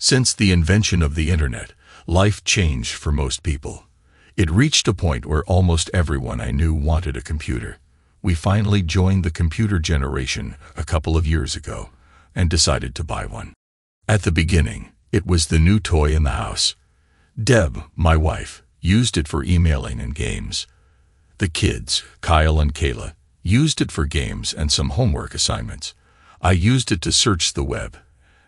Since the invention of the internet, life changed for most people. It reached a point where almost everyone I knew wanted a computer. We finally joined the computer generation a couple of years ago and decided to buy one. At the beginning, it was the new toy in the house. Deb, my wife, used it for emailing and games. The kids, Kyle and Kayla, used it for games and some homework assignments. I used it to search the web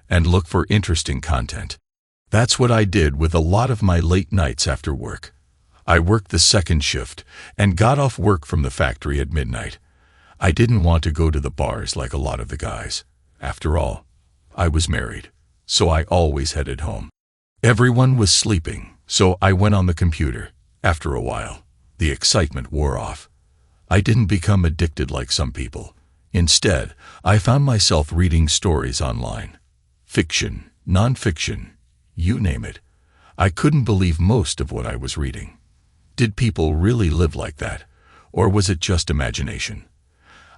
and look for interesting content. That's what I did with a lot of my late nights after work. I worked the second shift and got off work from the factory at midnight. I didn't want to go to the bars like a lot of the guys. After all, I was married, so I always headed home. Everyone was sleeping, so I went on the computer. After a while, the excitement wore off. I didn't become addicted like some people. Instead, I found myself reading stories online. Fiction, non-fiction, you name it. I couldn't believe most of what I was reading. Did people really live like that, or was it just imagination?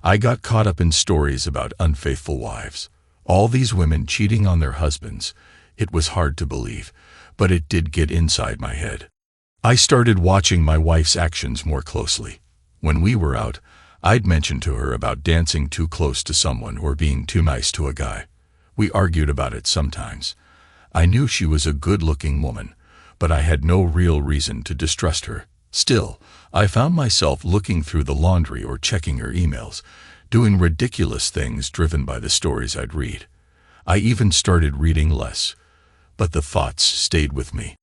I got caught up in stories about unfaithful wives, all these women cheating on their husbands. It was hard to believe, but it did get inside my head. I started watching my wife's actions more closely. When we were out, I'd mention to her about dancing too close to someone or being too nice to a guy. We argued about it sometimes. I knew she was a good-looking woman, but I had no real reason to distrust her. Still, I found myself looking through the laundry or checking her emails, doing ridiculous things driven by the stories I'd read. I even started reading less, but the thoughts stayed with me.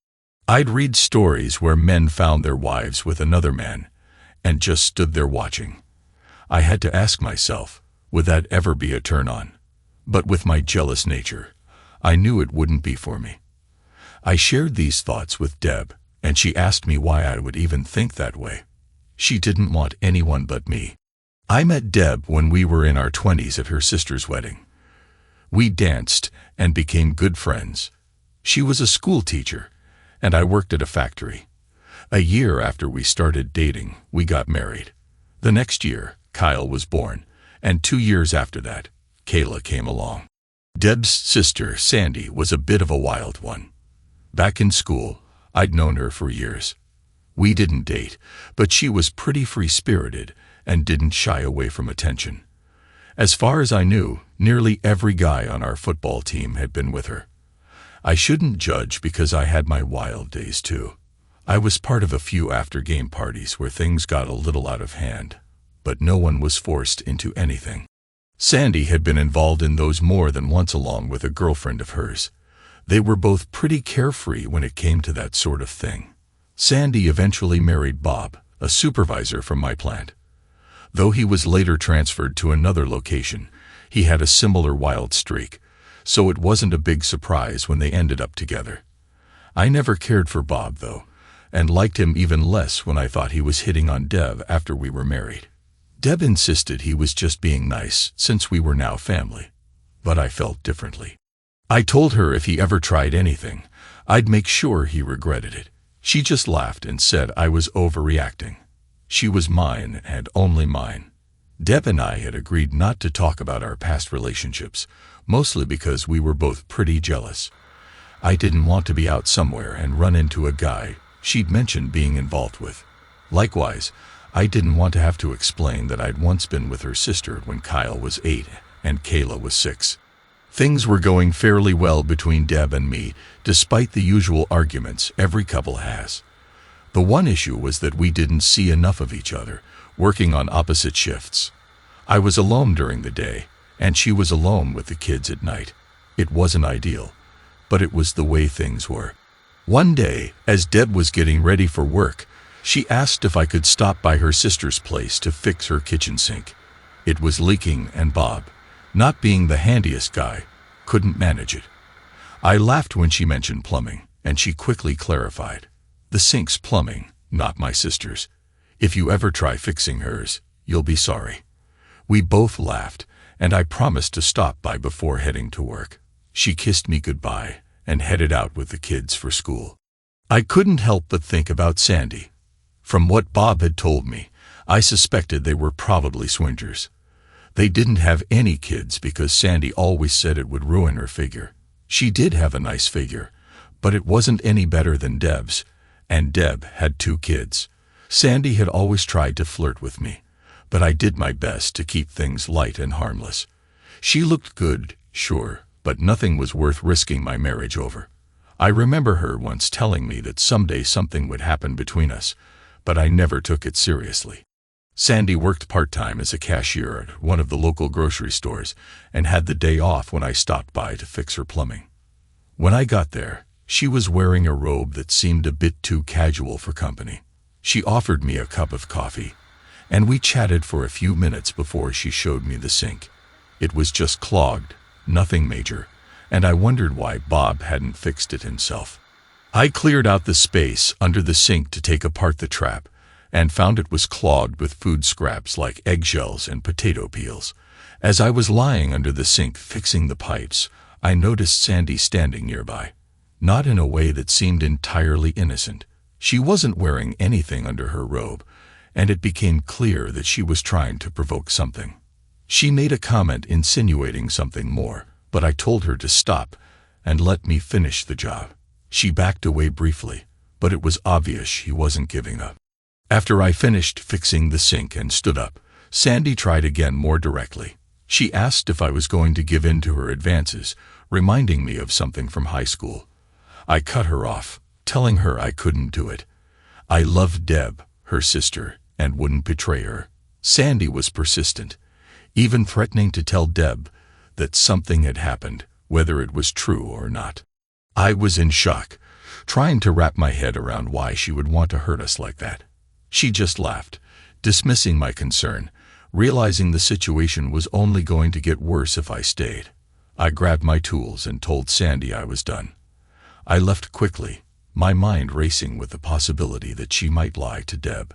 I'd read stories where men found their wives with another man and just stood there watching. I had to ask myself, would that ever be a turn-on? But with my jealous nature, I knew it wouldn't be for me. I shared these thoughts with Deb, and she asked me why I would even think that way. She didn't want anyone but me. I met Deb when we were in our 20s at her sister's wedding. We danced and became good friends. She was a school teacher, and I worked at a factory. A year after we started dating, we got married. The next year, Kyle was born, and 2 years after that, Kayla came along. Deb's sister, Sandy, was a bit of a wild one. Back in school, I'd known her for years. We didn't date, but she was pretty free-spirited and didn't shy away from attention. As far as I knew, nearly every guy on our football team had been with her. I shouldn't judge because I had my wild days too. I was part of a few after-game parties where things got a little out of hand, but no one was forced into anything. Sandy had been involved in those more than once along with a girlfriend of hers. They were both pretty carefree when it came to that sort of thing. Sandy eventually married Bob, a supervisor from my plant. Though he was later transferred to another location, he had a similar wild streak, so it wasn't a big surprise when they ended up together. I never cared for Bob, though, and liked him even less when I thought he was hitting on Deb after we were married. Deb insisted he was just being nice since we were now family, but I felt differently. I told her if he ever tried anything, I'd make sure he regretted it. She just laughed and said I was overreacting. She was mine and only mine. Deb and I had agreed not to talk about our past relationships, mostly because we were both pretty jealous. I didn't want to be out somewhere and run into a guy she'd mentioned being involved with. Likewise, I didn't want to have to explain that I'd once been with her sister when Kyle was 8 and Kayla was 6. Things were going fairly well between Deb and me, despite the usual arguments every couple has. The one issue was that we didn't see enough of each other, working on opposite shifts. I was alone during the day, and she was alone with the kids at night. It wasn't ideal, but it was the way things were. One day, as Deb was getting ready for work, she asked if I could stop by her sister's place to fix her kitchen sink. It was leaking and Bob, not being the handiest guy, couldn't manage it. I laughed when she mentioned plumbing, and she quickly clarified. The sink's plumbing, not my sister's. If you ever try fixing hers, you'll be sorry. We both laughed, and I promised to stop by before heading to work. She kissed me goodbye and headed out with the kids for school. I couldn't help but think about Sandy. From what Bob had told me, I suspected they were probably swingers. They didn't have any kids because Sandy always said it would ruin her figure. She did have a nice figure, but it wasn't any better than Deb's, and Deb had 2 kids. Sandy had always tried to flirt with me, but I did my best to keep things light and harmless. She looked good, sure, but nothing was worth risking my marriage over. I remember her once telling me that someday something would happen between us, but I never took it seriously. Sandy worked part-time as a cashier at one of the local grocery stores and had the day off when I stopped by to fix her plumbing. When I got there, she was wearing a robe that seemed a bit too casual for company. She offered me a cup of coffee, and we chatted for a few minutes before she showed me the sink. It was just clogged, nothing major, and I wondered why Bob hadn't fixed it himself. I cleared out the space under the sink to take apart the trap, and found it was clogged with food scraps like eggshells and potato peels. As I was lying under the sink fixing the pipes, I noticed Sandy standing nearby. Not in a way that seemed entirely innocent. She wasn't wearing anything under her robe, and it became clear that she was trying to provoke something. She made a comment insinuating something more, but I told her to stop and let me finish the job. She backed away briefly, but it was obvious she wasn't giving up. After I finished fixing the sink and stood up, Sandy tried again more directly. She asked if I was going to give in to her advances, reminding me of something from high school. I cut her off, telling her I couldn't do it. I loved Deb, her sister, and wouldn't betray her. Sandy was persistent, even threatening to tell Deb that something had happened, whether it was true or not. I was in shock, trying to wrap my head around why she would want to hurt us like that. She just laughed, dismissing my concern, realizing the situation was only going to get worse if I stayed. I grabbed my tools and told Sandy I was done. I left quickly, my mind racing with the possibility that she might lie to Deb.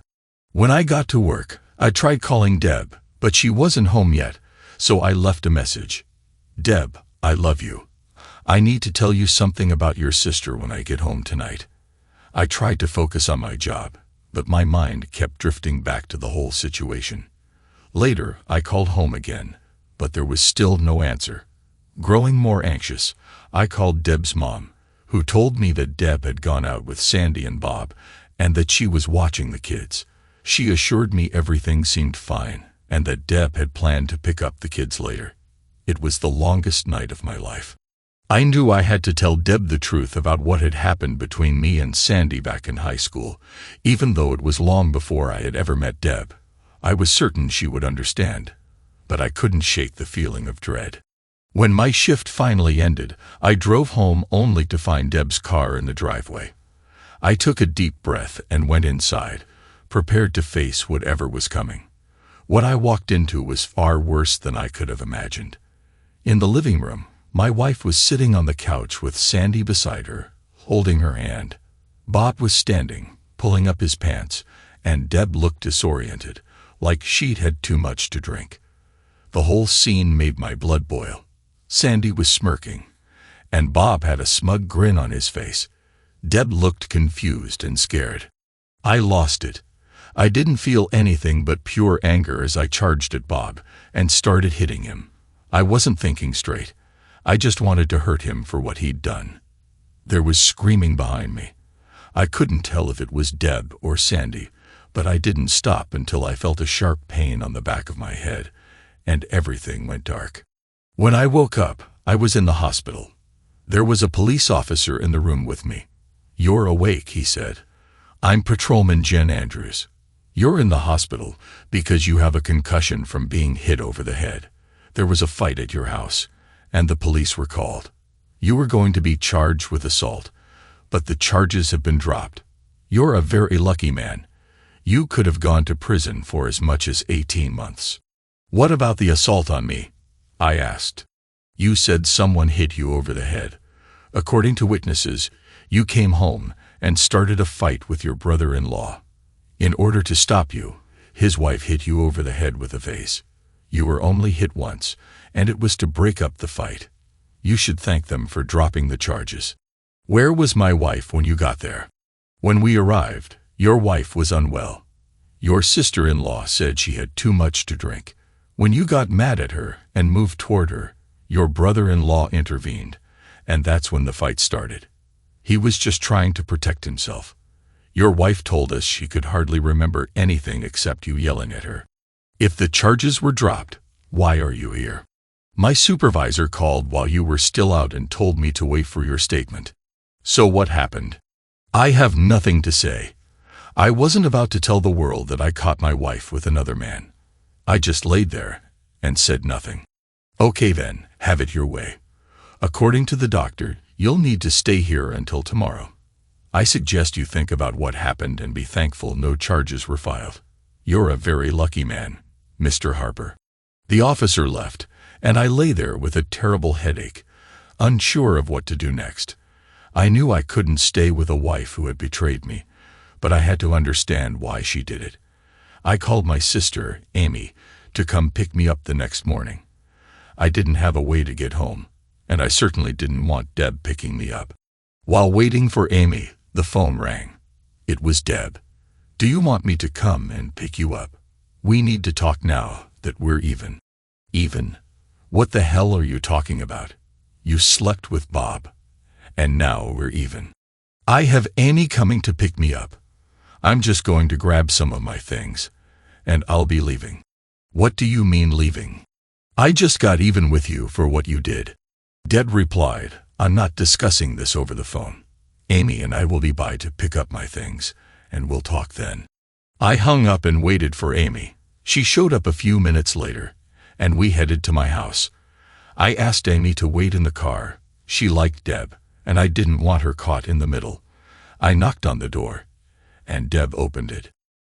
When I got to work, I tried calling Deb, but she wasn't home yet, so I left a message. Deb, I love you. I need to tell you something about your sister when I get home tonight. I tried to focus on my job, but my mind kept drifting back to the whole situation. Later, I called home again, but there was still no answer. Growing more anxious, I called Deb's mom, who told me that Deb had gone out with Sandy and Bob, and that she was watching the kids. She assured me everything seemed fine, and that Deb had planned to pick up the kids later. It was the longest night of my life. I knew I had to tell Deb the truth about what had happened between me and Sandy back in high school, even though it was long before I had ever met Deb. I was certain she would understand, but I couldn't shake the feeling of dread. When my shift finally ended, I drove home only to find Deb's car in the driveway. I took a deep breath and went inside, prepared to face whatever was coming. What I walked into was far worse than I could have imagined. In the living room, my wife was sitting on the couch with Sandy beside her, holding her hand. Bob was standing, pulling up his pants, and Deb looked disoriented, like she'd had too much to drink. The whole scene made my blood boil. Sandy was smirking, and Bob had a smug grin on his face. Deb looked confused and scared. I lost it. I didn't feel anything but pure anger as I charged at Bob and started hitting him. I wasn't thinking straight. I just wanted to hurt him for what he'd done. There was screaming behind me. I couldn't tell if it was Deb or Sandy, but I didn't stop until I felt a sharp pain on the back of my head, and everything went dark. When I woke up, I was in the hospital. There was a police officer in the room with me. "You're awake," he said. "I'm Patrolman Jen Andrews. You're in the hospital because you have a concussion from being hit over the head. There was a fight at your house, and the police were called. You were going to be charged with assault, but the charges have been dropped. You're a very lucky man. You could have gone to prison for as much as 18 months. What about the assault on me?" I asked. "You said someone hit you over the head. According to witnesses, you came home and started a fight with your brother-in-law. In order to stop you, his wife hit you over the head with a vase. You were only hit once, and it was to break up the fight. You should thank them for dropping the charges. Where was my wife when you got there? When we arrived, your wife was unwell. Your sister-in-law said she had too much to drink. When you got mad at her and moved toward her, your brother-in-law intervened, And that's when the fight started. He was just trying to protect himself. Your wife told us she could hardly remember anything except you yelling at her. If the charges were dropped, why are you here? My supervisor called while you were still out and told me to wait for your statement. So what happened? I have nothing to say. I wasn't about to tell the world that I caught my wife with another man. I just laid there and said nothing. Okay then, have it your way. According to the doctor, you'll need to stay here until tomorrow. I suggest you think about what happened and be thankful no charges were filed. You're a very lucky man, Mr. Harper. The officer left, and I lay there with a terrible headache, unsure of what to do next. I knew I couldn't stay with a wife who had betrayed me, but I had to understand why she did it. I called my sister, Amy, to come pick me up the next morning. I didn't have a way to get home, and I certainly didn't want Deb picking me up. While waiting for Amy, the phone rang. It was Deb. Do you want me to come and pick you up? We need to talk now that we're even. Even? What the hell are you talking about? You slept with Bob, and now we're even. I have Annie coming to pick me up. I'm just going to grab some of my things, and I'll be leaving. What do you mean leaving? I just got even with you for what you did. Deb replied, I'm not discussing this over the phone. Amy and I will be by to pick up my things, and we'll talk then. I hung up and waited for Amy. She showed up a few minutes later, and we headed to my house. I asked Amy to wait in the car. She liked Deb, and I didn't want her caught in the middle. I knocked on the door, and Deb opened it.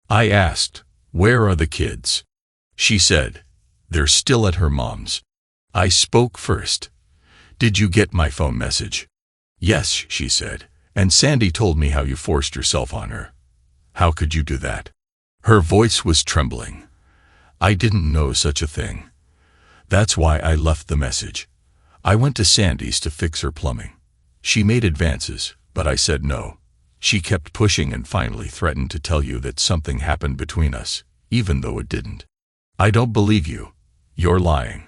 I asked, where are the kids? She said, they're still at her mom's. I spoke first. Did you get my phone message? Yes, she said, and Sandy told me how you forced yourself on her. How could you do that? Her voice was trembling. I didn't know such a thing. That's why I left the message. I went to Sandy's to fix her plumbing. She made advances, but I said no. She kept pushing and finally threatened to tell you that something happened between us, even though it didn't. I don't believe you. You're lying.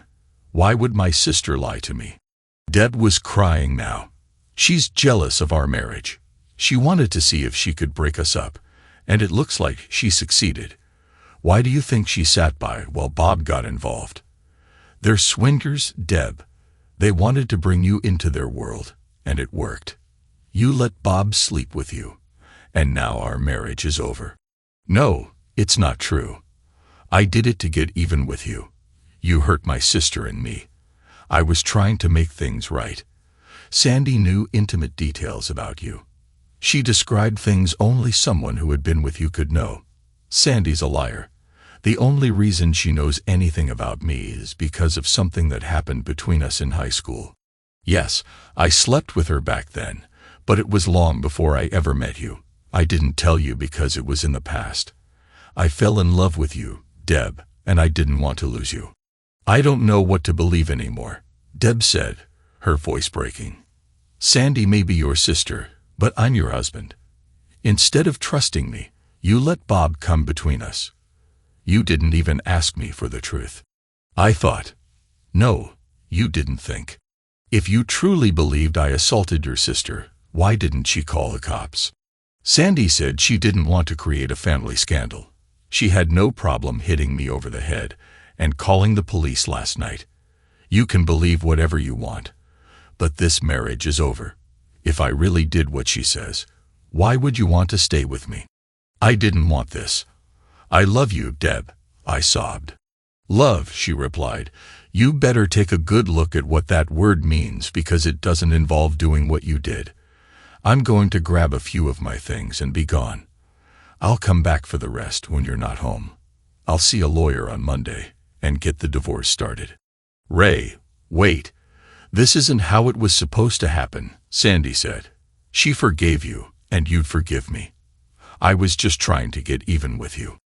Why would my sister lie to me? Deb was crying now. She's jealous of our marriage. She wanted to see if she could break us up, and it looks like she succeeded. Why do you think she sat by while Bob got involved? They're swingers, Deb. They wanted to bring you into their world, and it worked. You let Bob sleep with you, and now our marriage is over. No, it's not true. I did it to get even with you. You hurt my sister and me. I was trying to make things right. Sandy knew intimate details about you. She described things only someone who had been with you could know. Sandy's a liar. The only reason she knows anything about me is because of something that happened between us in high school. Yes, I slept with her back then, but it was long before I ever met you. I didn't tell you because it was in the past. I fell in love with you, Deb, and I didn't want to lose you. I don't know what to believe anymore, Deb said, her voice breaking. Sandy may be your sister, but I'm your husband. Instead of trusting me, you let Bob come between us. You didn't even ask me for the truth. I thought. No, you didn't think. If you truly believed I assaulted your sister, why didn't she call the cops? Sandy said she didn't want to create a family scandal. She had no problem hitting me over the head and calling the police last night. You can believe whatever you want, but this marriage is over. If I really did what she says, why would you want to stay with me? I didn't want this. I love you, Deb, I sobbed. Love, she replied. You better take a good look at what that word means because it doesn't involve doing what you did. I'm going to grab a few of my things and be gone. I'll come back for the rest when you're not home. I'll see a lawyer on Monday and get the divorce started. Ray, wait. This isn't how it was supposed to happen, Sandy said. She forgave you, and you'd forgive me. I was just trying to get even with you.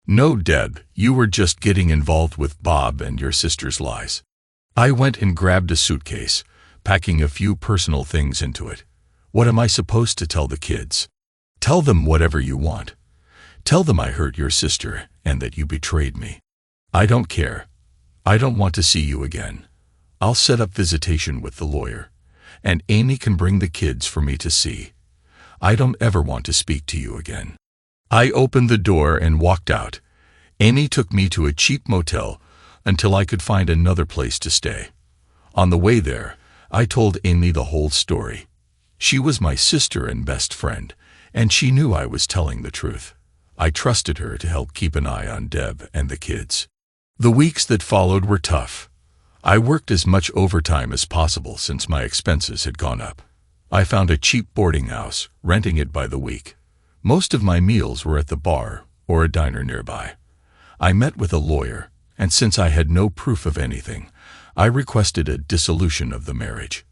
No, Deb, you were just getting involved with Bob and your sister's lies. I went and grabbed a suitcase, packing a few personal things into it. What am I supposed to tell the kids? Tell them whatever you want. Tell them I hurt your sister and that you betrayed me. I don't care. I don't want to see you again. I'll set up visitation with the lawyer, and Amy can bring the kids for me to see. I don't ever want to speak to you again." I opened the door and walked out. Amy took me to a cheap motel until I could find another place to stay. On the way there, I told Amy the whole story. She was my sister and best friend, and she knew I was telling the truth. I trusted her to help keep an eye on Deb and the kids. The weeks that followed were tough. I worked as much overtime as possible since my expenses had gone up. I found a cheap boarding house, renting it by the week. Most of my meals were at the bar or a diner nearby. I met with a lawyer, and since I had no proof of anything, I requested a dissolution of the marriage.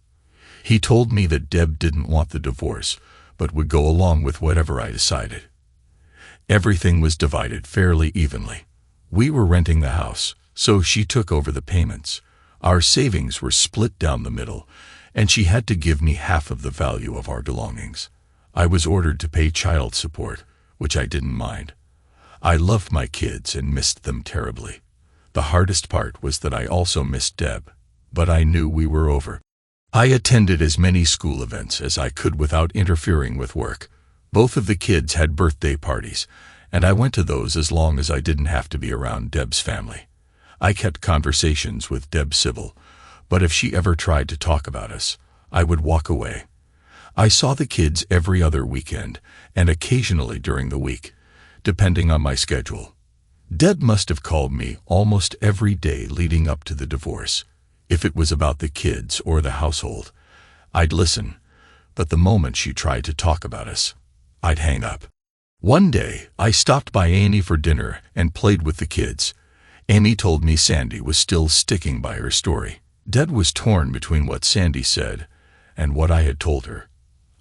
He told me that Deb didn't want the divorce, but would go along with whatever I decided. Everything was divided fairly evenly. We were renting the house, so she took over the payments. Our savings were split down the middle, and she had to give me half of the value of our belongings. I was ordered to pay child support, which I didn't mind. I loved my kids and missed them terribly. The hardest part was that I also missed Deb, but I knew we were over. I attended as many school events as I could without interfering with work. Both of the kids had birthday parties, and I went to those as long as I didn't have to be around Deb's family. I kept conversations with Deb Sybil, but if she ever tried to talk about us, I would walk away. I saw the kids every other weekend, and occasionally during the week, depending on my schedule. Deb must have called me almost every day leading up to the divorce. If it was about the kids or the household, I'd listen, but the moment she tried to talk about us, I'd hang up. One day, I stopped by Annie for dinner and played with the kids. Amy told me Sandy was still sticking by her story. Deb was torn between what Sandy said and what I had told her.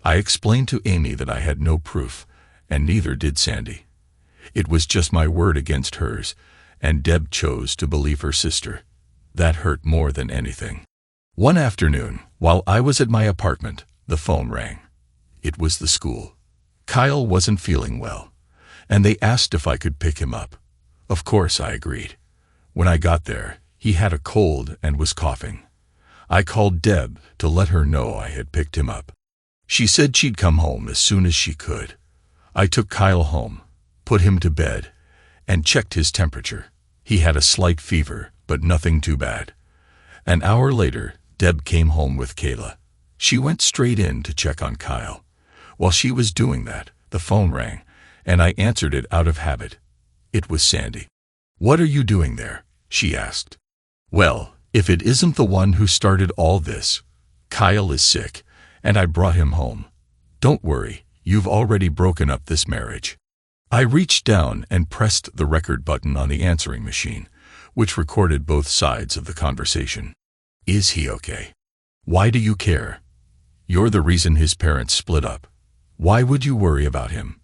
I explained to Amy that I had no proof, and neither did Sandy. It was just my word against hers, and Deb chose to believe her sister. That hurt more than anything. One afternoon, while I was at my apartment, the phone rang. It was the school. Kyle wasn't feeling well, and they asked if I could pick him up. Of course, I agreed. When I got there, he had a cold and was coughing. I called Deb to let her know I had picked him up. She said she'd come home as soon as she could. I took Kyle home, put him to bed, and checked his temperature. He had a slight fever, but nothing too bad. An hour later, Deb came home with Kayla. She went straight in to check on Kyle. While she was doing that, the phone rang, and I answered it out of habit. It was Sandy. "What are you doing there?" she asked. "Well, if it isn't the one who started all this. Kyle is sick, and I brought him home. Don't worry, you've already broken up this marriage." I reached down and pressed the record button on the answering machine, which recorded both sides of the conversation. "Is he okay? Why do you care? You're the reason his parents split up. Why would you worry about him?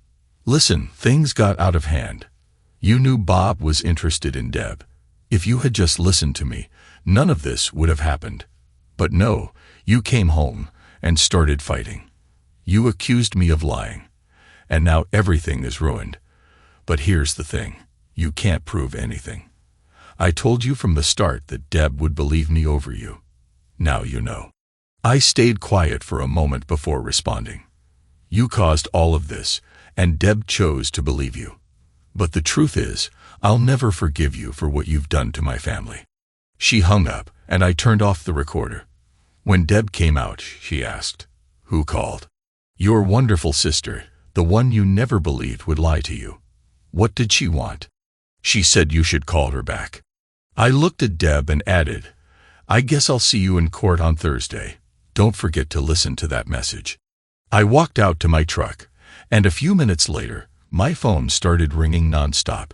Listen, things got out of hand. You knew Bob was interested in Deb. If you had just listened to me, none of this would have happened. But no, you came home and started fighting. You accused me of lying, and now everything is ruined. But here's the thing, you can't prove anything. I told you from the start that Deb would believe me over you. Now you know." I stayed quiet for a moment before responding. "You caused all of this, and Deb chose to believe you. But the truth is, I'll never forgive you for what you've done to my family." She hung up, and I turned off the recorder. When Deb came out, she asked, "Who called?" "Your wonderful sister, the one you never believed would lie to you." "What did she want?" "She said you should call her back." I looked at Deb and added, "I guess I'll see you in court on Thursday. Don't forget to listen to that message." I walked out to my truck, and a few minutes later, my phone started ringing nonstop.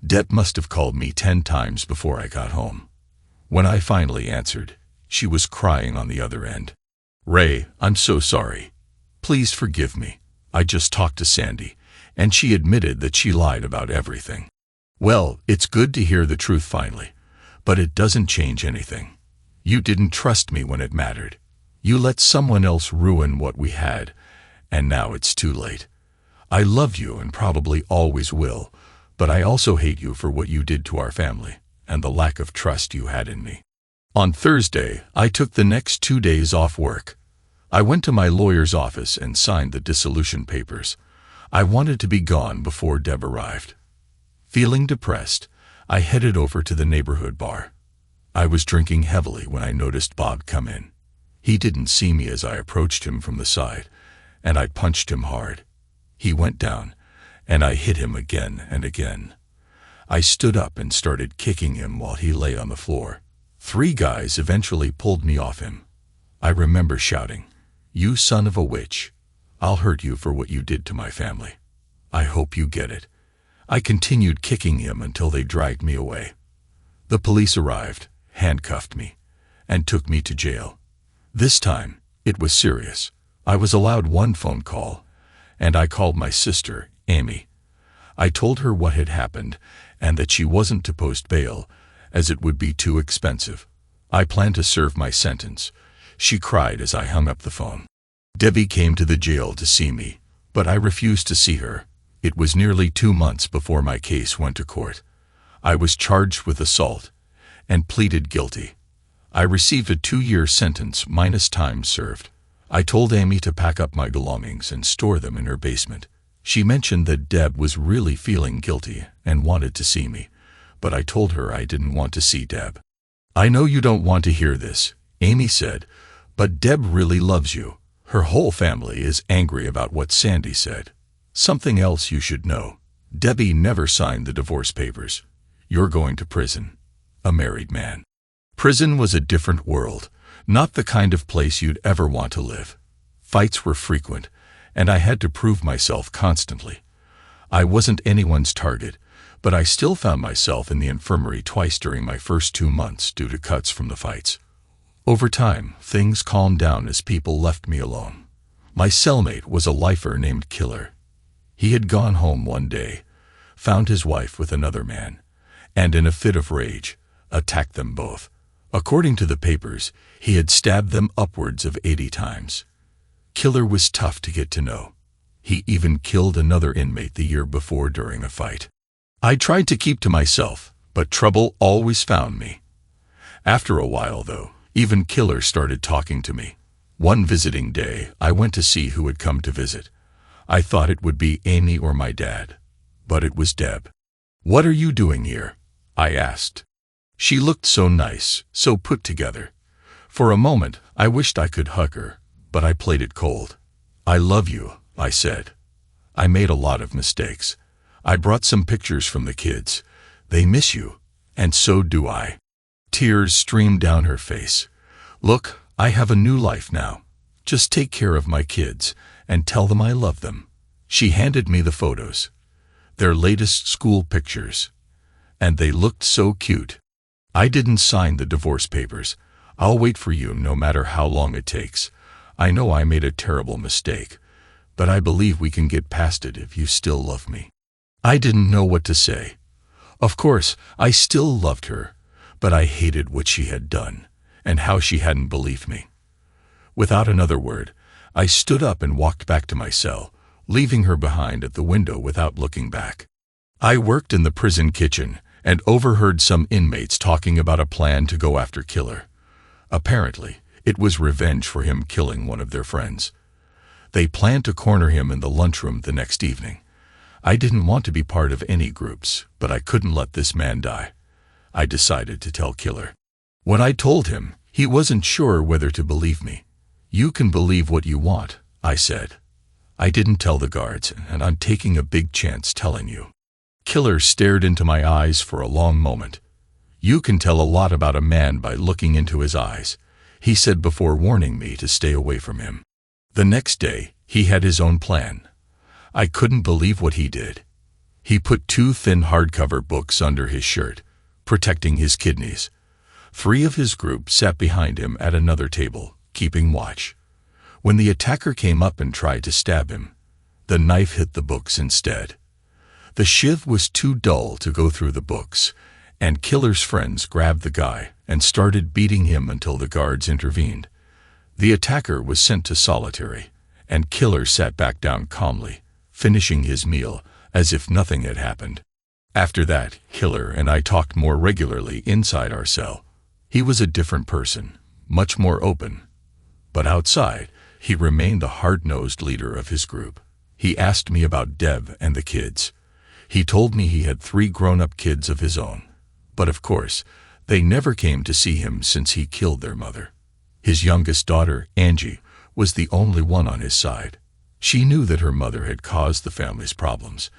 Deb must have called me 10 times before I got home. When I finally answered, she was crying on the other end. "Ray, I'm so sorry. Please forgive me. I just talked to Sandy, and she admitted that she lied about everything." "Well, it's good to hear the truth finally, but it doesn't change anything. You didn't trust me when it mattered. You let someone else ruin what we had, and now it's too late. I love you and probably always will, but I also hate you for what you did to our family and the lack of trust you had in me." On Thursday, I took the next 2 days off work. I went to my lawyer's office and signed the dissolution papers. I wanted to be gone before Deb arrived. Feeling depressed, I headed over to the neighborhood bar. I was drinking heavily when I noticed Bob come in. He didn't see me as I approached him from the side, and I punched him hard. He went down, and I hit him again and again. I stood up and started kicking him while he lay on the floor. 3 guys eventually pulled me off him. I remember shouting, "You son of a witch! I'll hurt you for what you did to my family. I hope you get it." I continued kicking him until they dragged me away. The police arrived, handcuffed me, and took me to jail. This time, it was serious. I was allowed 1 phone call, and I called my sister, Amy. I told her what had happened and that she wasn't to post bail, as it would be too expensive. I planned to serve my sentence. She cried as I hung up the phone. Debbie came to the jail to see me, but I refused to see her. It was nearly 2 months before my case went to court. I was charged with assault and pleaded guilty. I received a 2-year sentence minus time served. I told Amy to pack up my belongings and store them in her basement. She mentioned that Deb was really feeling guilty and wanted to see me, but I told her I didn't want to see Deb. "I know you don't want to hear this," Amy said, "but Deb really loves you. Her whole family is angry about what Sandy said. Something else you should know. Debbie never signed the divorce papers. You're going to prison. A married man." Prison was a different world, not the kind of place you'd ever want to live. Fights were frequent, and I had to prove myself constantly. I wasn't anyone's target, but I still found myself in the infirmary twice during my first 2 months due to cuts from the fights. Over time, things calmed down as people left me alone. My cellmate was a lifer named Killer. He had gone home one day, found his wife with another man, and in a fit of rage, attacked them both. According to the papers, he had stabbed them upwards of 80 times. Killer was tough to get to know. He even killed another inmate the year before during a fight. I tried to keep to myself, but trouble always found me. After a while, though, even Killer started talking to me. One visiting day, I went to see who had come to visit. I thought it would be Amy or my dad, but it was Deb. "What are you doing here?" I asked. She looked so nice, so put together. For a moment, I wished I could hug her, but I played it cold. "I love you," I said. "I made a lot of mistakes. I brought some pictures from the kids. They miss you, and so do I." Tears streamed down her face. "Look, I have a new life now. Just take care of my kids and tell them I love them." She handed me the photos, their latest school pictures, and they looked so cute. "I didn't sign the divorce papers. I'll wait for you no matter how long it takes. I know I made a terrible mistake, but I believe we can get past it if you still love me." I didn't know what to say. Of course, I still loved her, but I hated what she had done and how she hadn't believed me. Without another word, I stood up and walked back to my cell, leaving her behind at the window without looking back. I worked in the prison kitchen and overheard some inmates talking about a plan to go after Killer. Apparently, it was revenge for him killing one of their friends. They planned to corner him in the lunchroom the next evening. I didn't want to be part of any groups, but I couldn't let this man die. I decided to tell Killer. When I told him, he wasn't sure whether to believe me. "You can believe what you want," I said. "I didn't tell the guards, and I'm taking a big chance telling you." Killer stared into my eyes for a long moment. "You can tell a lot about a man by looking into his eyes," he said before warning me to stay away from him. The next day, he had his own plan. I couldn't believe what he did. He put 2 thin hardcover books under his shirt, protecting his kidneys. 3 of his group sat behind him at another table, keeping watch. When the attacker came up and tried to stab him, the knife hit the books instead. The shiv was too dull to go through the books, and Killer's friends grabbed the guy and started beating him until the guards intervened. The attacker was sent to solitary, and Killer sat back down calmly, finishing his meal as if nothing had happened. After that, Killer and I talked more regularly inside our cell. He was a different person, much more open. But outside, He remained the hard-nosed leader of his group. He asked me about Deb and the kids. He told me he had 3 grown-up kids of his own. But of course, they never came to see him since he killed their mother. His youngest daughter, Angie, was the only one on his side. She knew that her mother had caused the family's problems,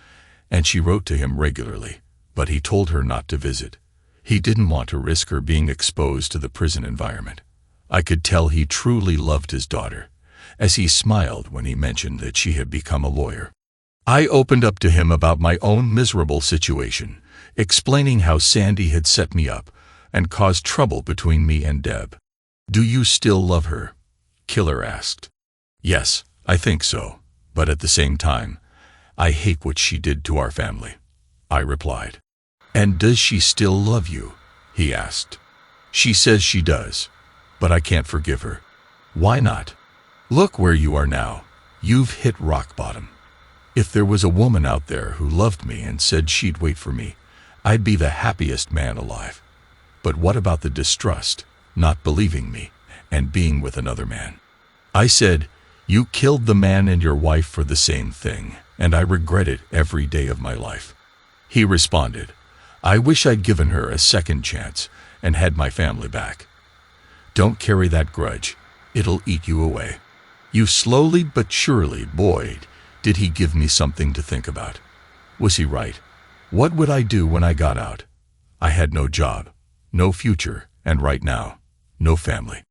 and she wrote to him regularly, but he told her not to visit. He didn't want to risk her being exposed to the prison environment. I could tell he truly loved his daughter, as he smiled when he mentioned that she had become a lawyer. I opened up to him about my own miserable situation, explaining how Sandy had set me up and caused trouble between me and Deb. "Do you still love her?" Killer asked. "Yes, I think so, but at the same time, I hate what she did to our family," I replied. "And does she still love you?" he asked. "She says she does, but I can't forgive her." "Why not? Look where you are now. You've hit rock bottom. If there was a woman out there who loved me and said she'd wait for me, I'd be the happiest man alive. But what about the distrust, not believing me, and being with another man?" I said, "You killed the man and your wife for the same thing, and I regret it every day of my life." He responded, "I wish I'd given her a second chance and had my family back." "Don't carry that grudge. It'll eat you away." You slowly but surely, boy, did he give me something to think about. Was he right? What would I do when I got out? I had no job, no future, and right now, no family.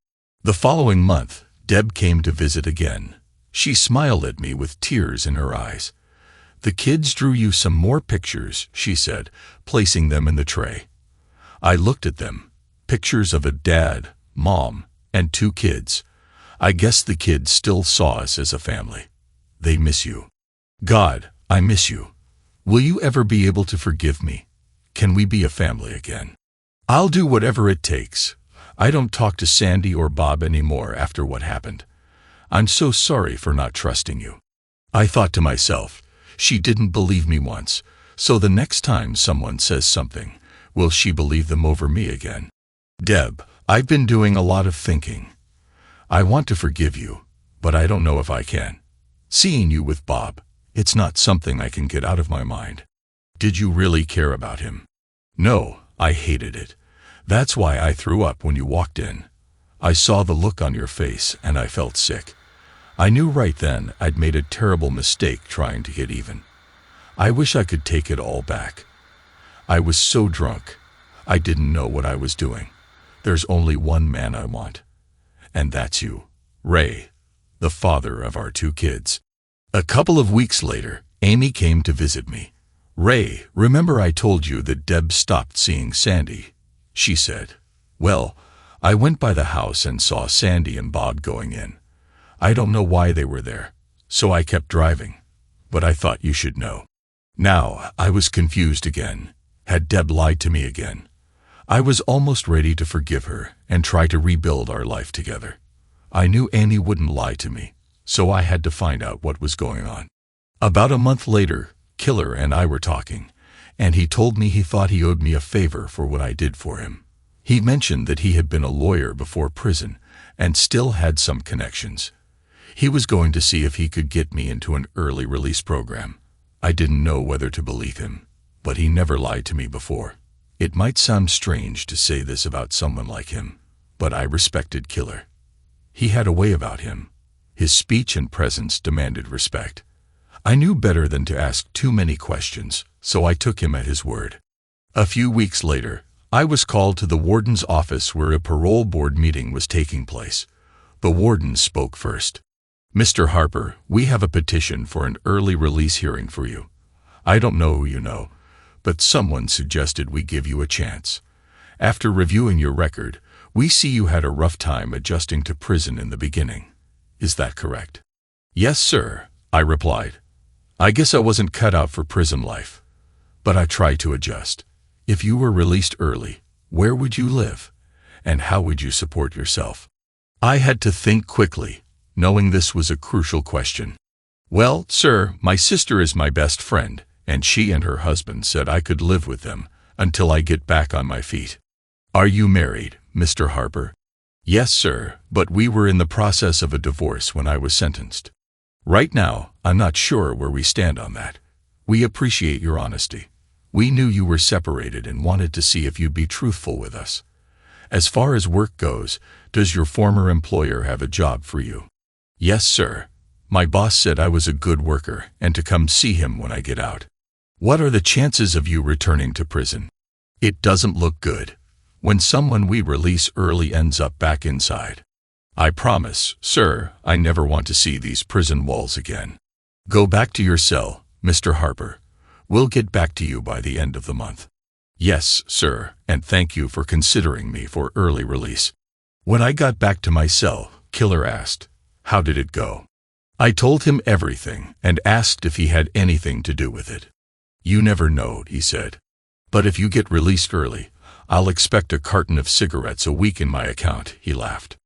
The following month, Deb came to visit again. She smiled at me with tears in her eyes. "The kids drew you some more pictures," she said, placing them in the tray. I looked at them, pictures of a dad, mom, and 2 kids. I guess the kids still saw us as a family. "They miss you." "God, I miss you. Will you ever be able to forgive me? Can we be a family again?" "I'll do whatever it takes. I don't talk to Sandy or Bob anymore after what happened. I'm so sorry for not trusting you." I thought to myself, she didn't believe me once, so the next time someone says something, will she believe them over me again? "Deb, I've been doing a lot of thinking. I want to forgive you, but I don't know if I can. Seeing you with Bob, it's not something I can get out of my mind." "Did you really care about him?" "No, I hated it. That's why I threw up when you walked in. I saw the look on your face and I felt sick. I knew right then I'd made a terrible mistake trying to get even. I wish I could take it all back. I was so drunk, I didn't know what I was doing. There's only one man I want, and that's you, Ray, the father of our 2 kids." A couple of weeks later, Amy came to visit me. "Ray, remember I told you that Deb stopped seeing Sandy?" she said. "Well, I went by the house and saw Sandy and Bob going in. I don't know why they were there, so I kept driving, but I thought you should know." Now, I was confused again. Had Deb lied to me again? I was almost ready to forgive her and try to rebuild our life together. I knew Annie wouldn't lie to me, so I had to find out what was going on. About a month later, Killer and I were talking, and he told me he thought he owed me a favor for what I did for him. He mentioned that he had been a lawyer before prison and still had some connections. He was going to see if he could get me into an early release program. I didn't know whether to believe him, but he never lied to me before. It might sound strange to say this about someone like him, but I respected Killer. He had a way about him. His speech and presence demanded respect. I knew better than to ask too many questions, so I took him at his word. A few weeks later, I was called to the warden's office where a parole board meeting was taking place. The warden spoke first. "Mr. Harper, we have a petition for an early release hearing for you. I don't know who you know, but someone suggested we give you a chance. After reviewing your record, we see you had a rough time adjusting to prison in the beginning. Is that correct?" "Yes, sir," I replied. "I guess I wasn't cut out for prison life, but I tried to adjust. If you were released early, where would you live? And how would you support yourself?" I had to think quickly, knowing this was a crucial question. "Well, sir, my sister is my best friend, and she and her husband said I could live with them until I get back on my feet." "Are you married, Mr. Harper?" Yes, sir, but we were in the process of a divorce when I was sentenced. Right now, I'm not sure where we stand on that. We appreciate your honesty. We knew you were separated and wanted to see if you'd be truthful with us. As far as work goes, does your former employer have a job for you? Yes, sir. My boss said I was a good worker and to come see him when I get out. What are the chances of you returning to prison? It doesn't look good. When someone we release early ends up back inside. I promise, sir, I never want to see these prison walls again. Go back to your cell, Mr. Harper. We'll get back to you by the end of the month. Yes, sir, and thank you for considering me for early release. When I got back to my cell, Killer asked, "How did it go?" I told him everything and asked if he had anything to do with it. You never know, he said. But if you get released early, I'll expect a carton of cigarettes a week in my account, he laughed.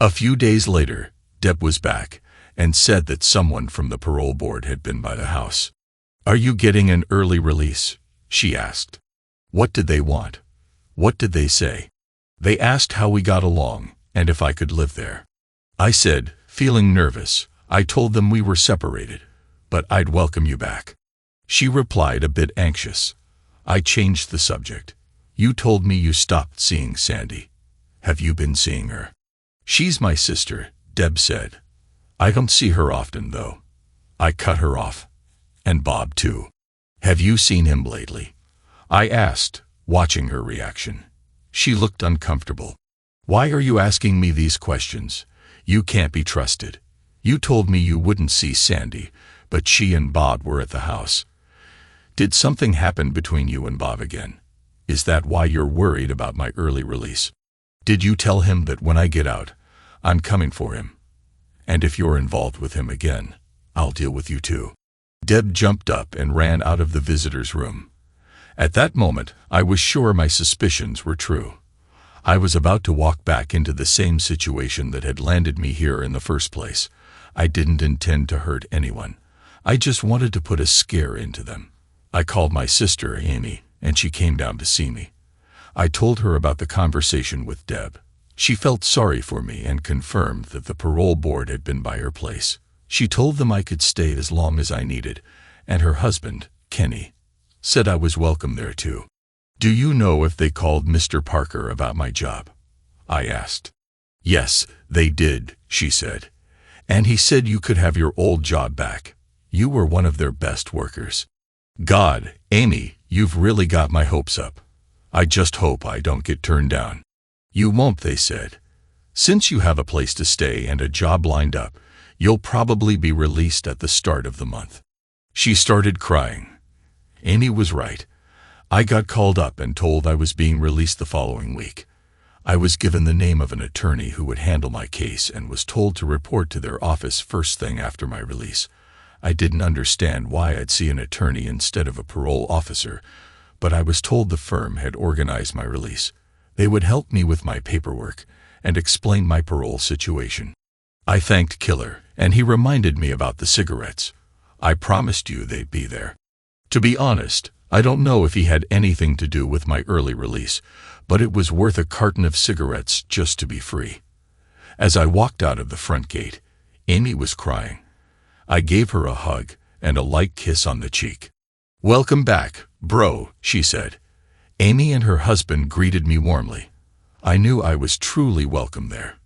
A few days later, Deb was back and said that someone from the parole board had been by the house. Are you getting an early release? She asked. What did they want? What did they say? They asked how we got along and if I could live there. I said, feeling nervous, I told them we were separated, but I'd welcome you back. She replied a bit anxious. I changed the subject. You told me you stopped seeing Sandy. Have you been seeing her? She's my sister, Deb said. I don't see her often, though. I cut her off. And Bob, too. Have you seen him lately? I asked, watching her reaction. She looked uncomfortable. Why are you asking me these questions? You can't be trusted. You told me you wouldn't see Sandy, but she and Bob were at the house. Did something happen between you and Bob again? Is that why you're worried about my early release? Did you tell him that when I get out, I'm coming for him? And if you're involved with him again, I'll deal with you too. Deb jumped up and ran out of the visitor's room. At that moment, I was sure my suspicions were true. I was about to walk back into the same situation that had landed me here in the first place. I didn't intend to hurt anyone. I just wanted to put a scare into them. I called my sister, Amy, and she came down to see me. I told her about the conversation with Deb. She felt sorry for me and confirmed that the parole board had been by her place. She told them I could stay as long as I needed, and her husband, Kenny, said I was welcome there too. Do you know if they called Mr. Parker about my job? I asked. Yes, they did, she said. And he said you could have your old job back. You were one of their best workers. God, Amy, you've really got my hopes up. I just hope I don't get turned down. You won't, they said. Since you have a place to stay and a job lined up, you'll probably be released at the start of the month. She started crying. Amy was right. I got called up and told I was being released the following week. I was given the name of an attorney who would handle my case and was told to report to their office first thing after my release. I didn't understand why I'd see an attorney instead of a parole officer, but I was told the firm had organized my release. They would help me with my paperwork and explain my parole situation. I thanked Killer, and he reminded me about the cigarettes. I promised you they'd be there. To be honest, I don't know if he had anything to do with my early release, but it was worth a carton of cigarettes just to be free. As I walked out of the front gate, Amy was crying. I gave her a hug and a light kiss on the cheek. Welcome back, bro, she said. Amy and her husband greeted me warmly. I knew I was truly welcome there.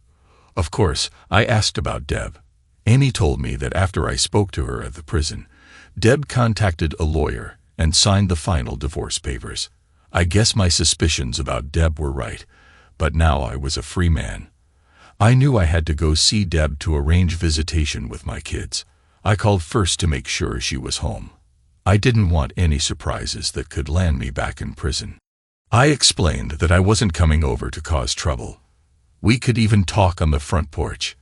Of course, I asked about Deb. Amy told me that after I spoke to her at the prison, Deb contacted a lawyer and signed the final divorce papers. I guess my suspicions about Deb were right, but now I was a free man. I knew I had to go see Deb to arrange visitation with my kids. I called first to make sure she was home. I didn't want any surprises that could land me back in prison. I explained that I wasn't coming over to cause trouble. We could even talk on the front porch.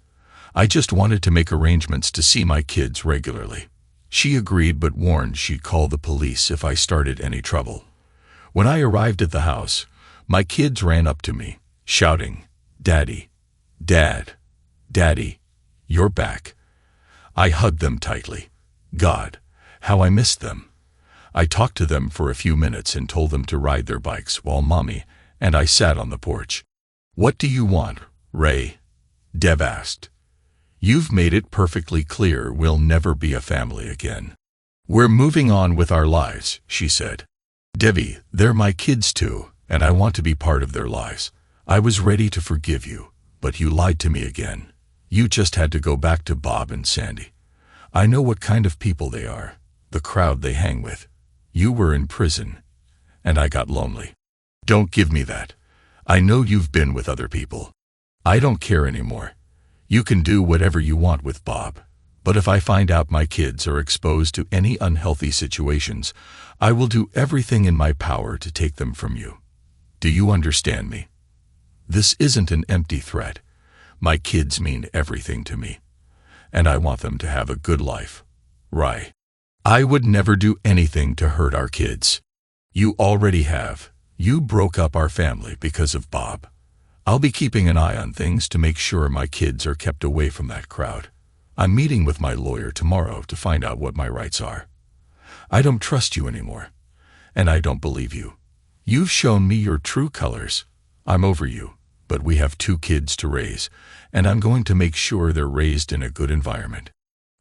I just wanted to make arrangements to see my kids regularly. She agreed but warned she'd call the police if I started any trouble. When I arrived at the house, my kids ran up to me, shouting, "Daddy, Dad, Daddy, you're back." I hugged them tightly. God, how I missed them. I talked to them for a few minutes and told them to ride their bikes while Mommy and I sat on the porch. "What do you want?" Ray, Dev asked. You've made it perfectly clear we'll never be a family again. We're moving on with our lives, she said. Devi, they're my kids too, and I want to be part of their lives. I was ready to forgive you, but you lied to me again. You just had to go back to Bob and Sandy. I know what kind of people they are, the crowd they hang with. You were in prison, and I got lonely. Don't give me that. I know you've been with other people. I don't care anymore. You can do whatever you want with Bob, but if I find out my kids are exposed to any unhealthy situations, I will do everything in my power to take them from you. Do you understand me? This isn't an empty threat. My kids mean everything to me, and I want them to have a good life. Rai, I would never do anything to hurt our kids. You already have. You broke up our family because of Bob. I'll be keeping an eye on things to make sure my kids are kept away from that crowd. I'm meeting with my lawyer tomorrow to find out what my rights are. I don't trust you anymore, and I don't believe you. You've shown me your true colors. I'm over you, but we have 2 kids to raise, and I'm going to make sure they're raised in a good environment.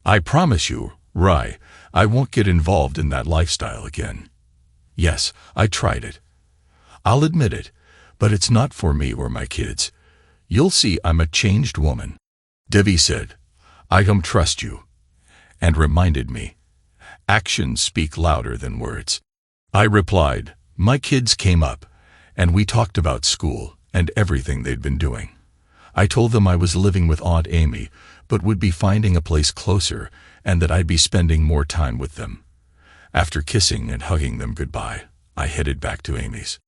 I promise you, Rai, I won't get involved in that lifestyle again. Yes, I tried it. I'll admit it, but it's not for me or my kids. You'll see I'm a changed woman. Devi said, I don't trust you, and reminded me, actions speak louder than words. I replied, my kids came up, and we talked about school and everything they'd been doing. I told them I was living with Aunt Amy, but would be finding a place closer and that I'd be spending more time with them. After kissing and hugging them goodbye, I headed back to Amy's.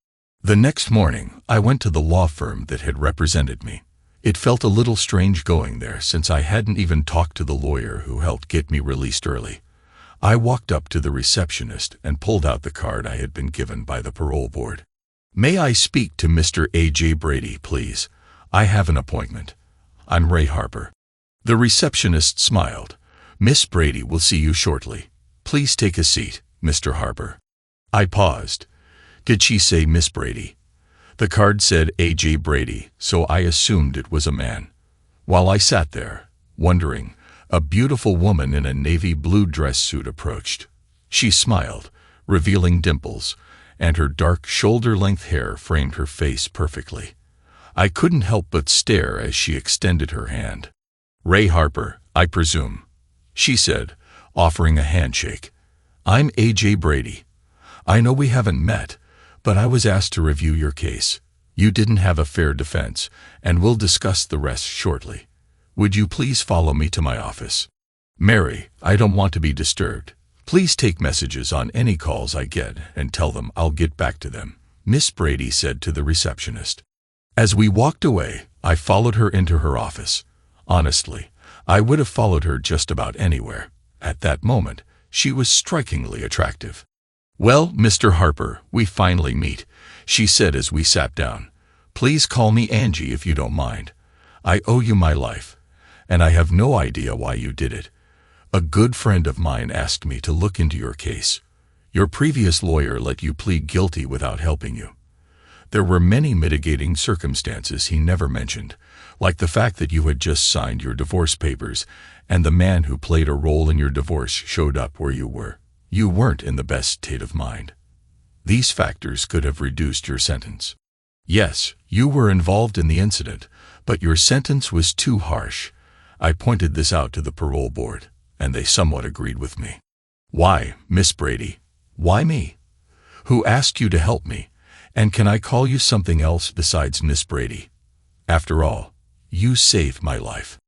The next morning, I went to the law firm that had represented me. It felt a little strange going there since I hadn't even talked to the lawyer who helped get me released early. I walked up to the receptionist and pulled out the card I had been given by the parole board. May I speak to Mr. A.J. Brady, please? I have an appointment. I'm Ray Harper. The receptionist smiled. Miss Brady will see you shortly. Please take a seat, Mr. Harper. I paused. Did she say Miss Brady? The card said A.J. Brady, so I assumed it was a man. While I sat there, wondering, a beautiful woman in a navy blue dress suit approached. She smiled, revealing dimples, and her dark shoulder-length hair framed her face perfectly. I couldn't help but stare as she extended her hand. Ray Harper, I presume, she said, offering a handshake. I'm A.J. Brady. I know we haven't met, but I was asked to review your case. You didn't have a fair defense, and we'll discuss the rest shortly. Would you please follow me to my office? Mary, I don't want to be disturbed. Please take messages on any calls I get and tell them I'll get back to them, Miss Brady said to the receptionist. As we walked away, I followed her into her office. Honestly, I would have followed her just about anywhere. At that moment, she was strikingly attractive. Well, Mr. Harper, we finally meet, she said as we sat down. Please call me Angie if you don't mind. I owe you my life, and I have no idea why you did it. A good friend of mine asked me to look into your case. Your previous lawyer let you plead guilty without helping you. There were many mitigating circumstances he never mentioned, like the fact that you had just signed your divorce papers, and the man who played a role in your divorce showed up where you were. You weren't in the best state of mind. These factors could have reduced your sentence. Yes, you were involved in the incident, but your sentence was too harsh. I pointed this out to the parole board, and they somewhat agreed with me. Why, Miss Brady? Why me? Who asked you to help me? And can I call you something else besides Miss Brady? After all, you saved my life.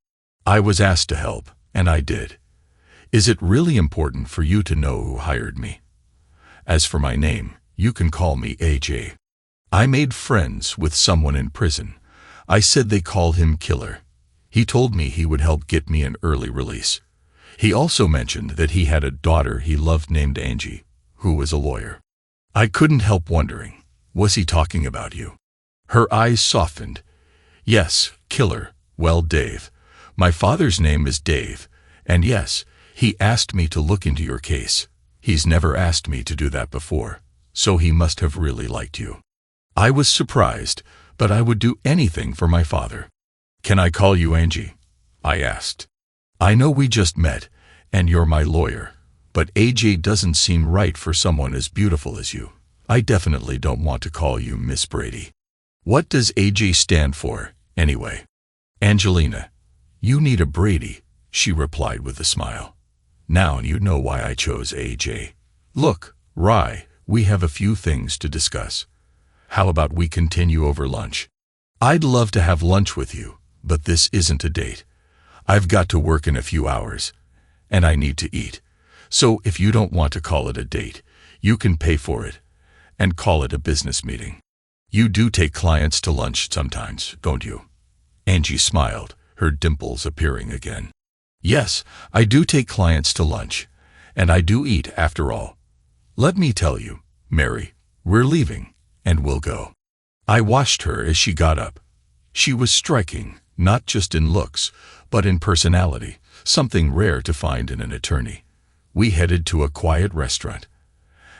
I was asked to help, and I did. Is it really important for you to know who hired me? As for my name, you can call me AJ. I made friends with someone in prison. I said they called him Killer. He told me he would help get me an early release. He also mentioned that he had a daughter he loved named Angie, who was a lawyer. I couldn't help wondering, was he talking about you? Her eyes softened. Yes, Killer. Well, Dave. My father's name is Dave, and yes, he asked me to look into your case. He's never asked me to do that before, so he must have really liked you. I was surprised, but I would do anything for my father. "Can I call you Angie?" I asked. "I know we just met, and you're my lawyer, but AJ doesn't seem right for someone as beautiful as you. I definitely don't want to call you Miss Brady." "What does AJ stand for, anyway?" "Angelina. You need a Brady," she replied with a smile. "Now you know why I chose AJ. Look, Rye, we have a few things to discuss. How about we continue over lunch? I'd love to have lunch with you, but this isn't a date. I've got to work in a few hours, and I need to eat. So if you don't want to call it a date, you can pay for it and call it a business meeting. You do take clients to lunch sometimes, don't you?" Angie smiled, her dimples appearing again. "Yes, I do take clients to lunch, and I do eat after all. Let me tell you, Mary, we're leaving, and we'll go." I watched her as she got up. She was striking, not just in looks, but in personality, something rare to find in an attorney. We headed to a quiet restaurant.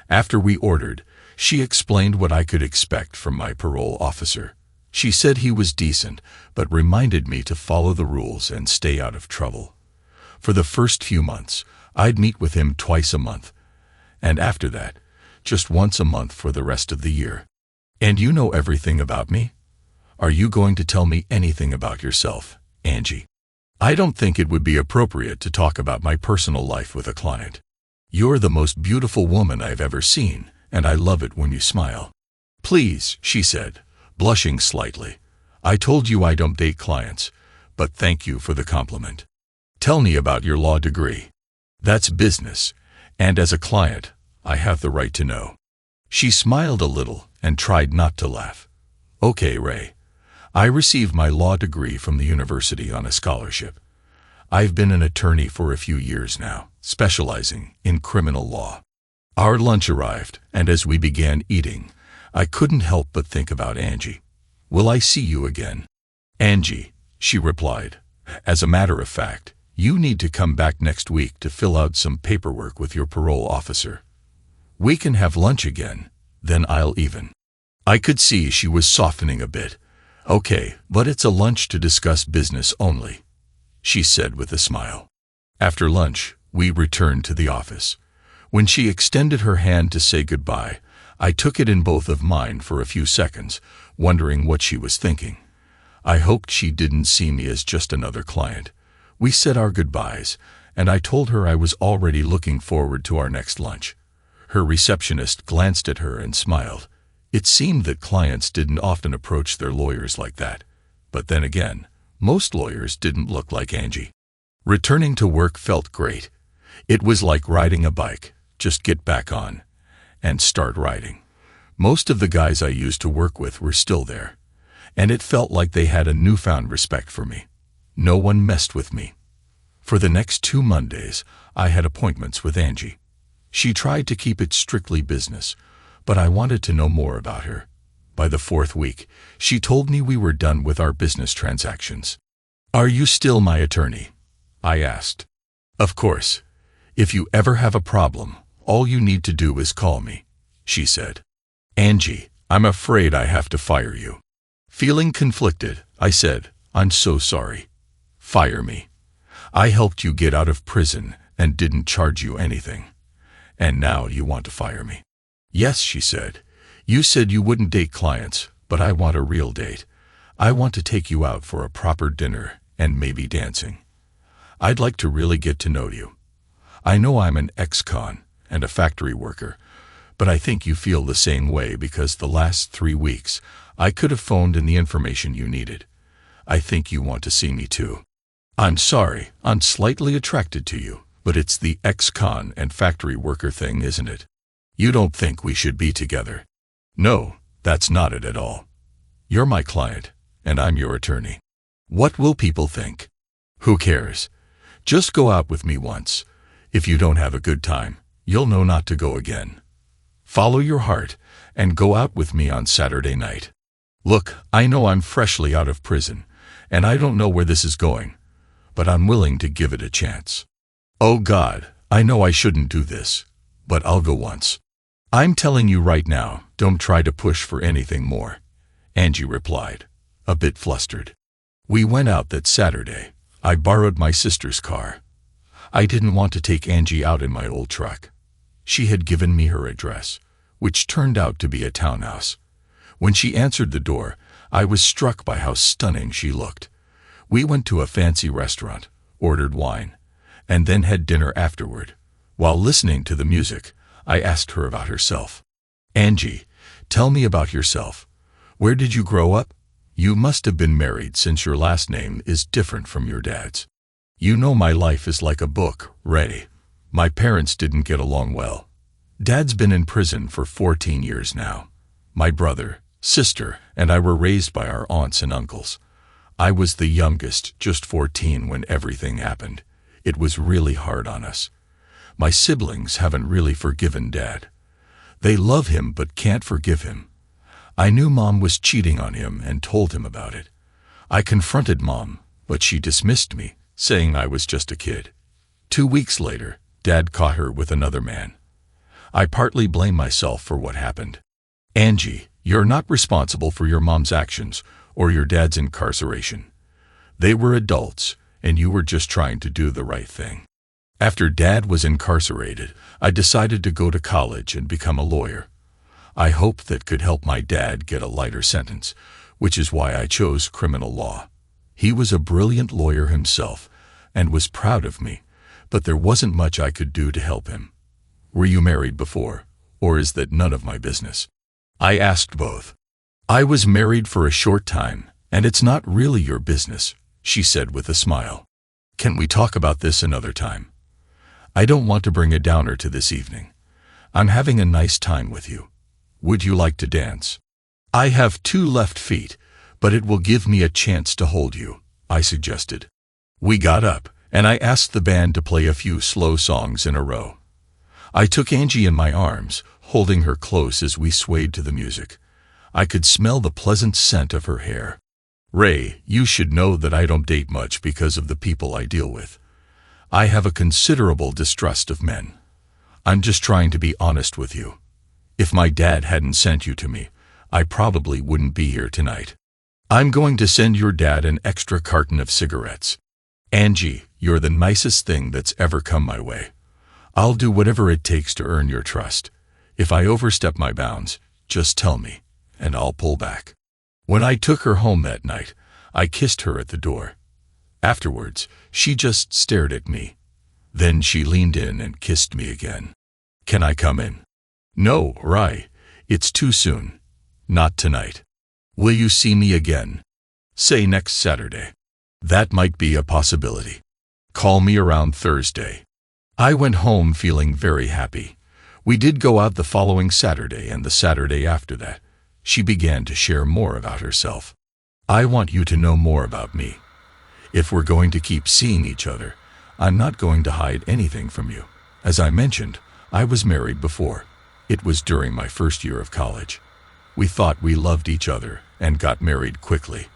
After we ordered, she explained what I could expect from my parole officer. She said he was decent, but reminded me to follow the rules and stay out of trouble. For the first few months, I'd meet with him twice a month, and after that, just once a month for the rest of the year. "And you know everything about me? Are you going to tell me anything about yourself, Angie?" "I don't think it would be appropriate to talk about my personal life with a client. You're the most beautiful woman I've ever seen, and I love it when you smile." "Please," she said, blushing slightly. "I told you I don't date clients, but thank you for the compliment. Tell me about your law degree. That's business, and as a client, I have the right to know." She smiled a little and tried not to laugh. "Okay, Ray. I received my law degree from the university on a scholarship. I've been an attorney for a few years now, specializing in criminal law." Our lunch arrived, and as we began eating, I couldn't help but think about Angie. "Will I see you again?" "Angie," she replied. "As a matter of fact, you need to come back next week to fill out some paperwork with your parole officer. We can have lunch again, then I'll even." I could see she was softening a bit. "Okay, but it's a lunch to discuss business only," she said with a smile. After lunch, we returned to the office. When she extended her hand to say goodbye, I took it in both of mine for a few seconds, wondering what she was thinking. I hoped she didn't see me as just another client. We said our goodbyes, and I told her I was already looking forward to our next lunch. Her receptionist glanced at her and smiled. It seemed that clients didn't often approach their lawyers like that. But then again, most lawyers didn't look like Angie. Returning to work felt great. It was like riding a bike. Just get back on and start riding. Most of the guys I used to work with were still there, and it felt like they had a newfound respect for me. No one messed with me. For the next 2 Mondays, I had appointments with Angie. She tried to keep it strictly business, but I wanted to know more about her. By the 4th week, she told me we were done with our business transactions. "Are you still my attorney?" I asked. "Of course. If you ever have a problem, all you need to do is call me," she said. "Angie, I'm afraid I have to fire you." Feeling conflicted, I said, "I'm so sorry." "Fire me. I helped you get out of prison and didn't charge you anything. And now you want to fire me?" "Yes," she said. "You said you wouldn't date clients, but I want a real date. I want to take you out for a proper dinner and maybe dancing. I'd like to really get to know you. I know I'm an ex-con and a factory worker, but I think you feel the same way because the last 3 weeks I could have phoned in the information you needed. I think you want to see me too. I'm sorry, I'm slightly attracted to you, but it's the ex-con and factory worker thing, isn't it? You don't think we should be together?" "No, that's not it at all. You're my client, and I'm your attorney. What will people think?" "Who cares? Just go out with me once. If you don't have a good time, you'll know not to go again. Follow your heart and go out with me on Saturday night. Look, I know I'm freshly out of prison, and I don't know where this is going, but I'm willing to give it a chance. Oh God, I know I shouldn't do this, but I'll go once. I'm telling you right now, don't try to push for anything more," Angie replied, a bit flustered. We went out that Saturday. I borrowed my sister's car. I didn't want to take Angie out in my old truck. She had given me her address, which turned out to be a townhouse. When she answered the door, I was struck by how stunning she looked. We went to a fancy restaurant, ordered wine, and then had dinner afterward. While listening to the music, I asked her about herself. "Angie, tell me about yourself. Where did you grow up? You must have been married since your last name is different from your dad's. You know my life is like a book, ready. My parents didn't get along well. Dad's been in prison for 14 years now. My brother, sister, and I were raised by our aunts and uncles. I was the youngest, just 14 when everything happened. It was really hard on us. My siblings haven't really forgiven Dad. They love him but can't forgive him. I knew Mom was cheating on him and told him about it. I confronted Mom, but she dismissed me, saying I was just a kid. 2 weeks later, Dad caught her with another man. I partly blame myself for what happened. Angie, you're not responsible for your mom's actions or your dad's incarceration. They were adults, and you were just trying to do the right thing. After Dad was incarcerated, I decided to go to college and become a lawyer. I hoped that could help my dad get a lighter sentence, which is why I chose criminal law. He was a brilliant lawyer himself and was proud of me, but there wasn't much I could do to help him. Were you married before, or is that none of my business? I asked both. I was married for a short time, and it's not really your business, she said with a smile. Can we talk about this another time? I don't want to bring a downer to this evening. I'm having a nice time with you. Would you like to dance? I have 2 left feet, but it will give me a chance to hold you, I suggested. We got up, and I asked the band to play a few slow songs in a row. I took Angie in my arms, holding her close as we swayed to the music. I could smell the pleasant scent of her hair. Ray, you should know that I don't date much because of the people I deal with. I have a considerable distrust of men. I'm just trying to be honest with you. If my dad hadn't sent you to me, I probably wouldn't be here tonight. I'm going to send your dad an extra carton of cigarettes. Angie, you're the nicest thing that's ever come my way. I'll do whatever it takes to earn your trust. If I overstep my bounds, just tell me, and I'll pull back. When I took her home that night, I kissed her at the door. Afterwards, she just stared at me. Then she leaned in and kissed me again. Can I come in? No, Rai, it's too soon. Not tonight. Will you see me again? Say next Saturday. That might be a possibility. Call me around Thursday. I went home feeling very happy. We did go out the following Saturday and the Saturday after that. She began to share more about herself. I want you to know more about me. If we're going to keep seeing each other, I'm not going to hide anything from you. As I mentioned, I was married before. It was during my first year of college. We thought we loved each other and got married quickly.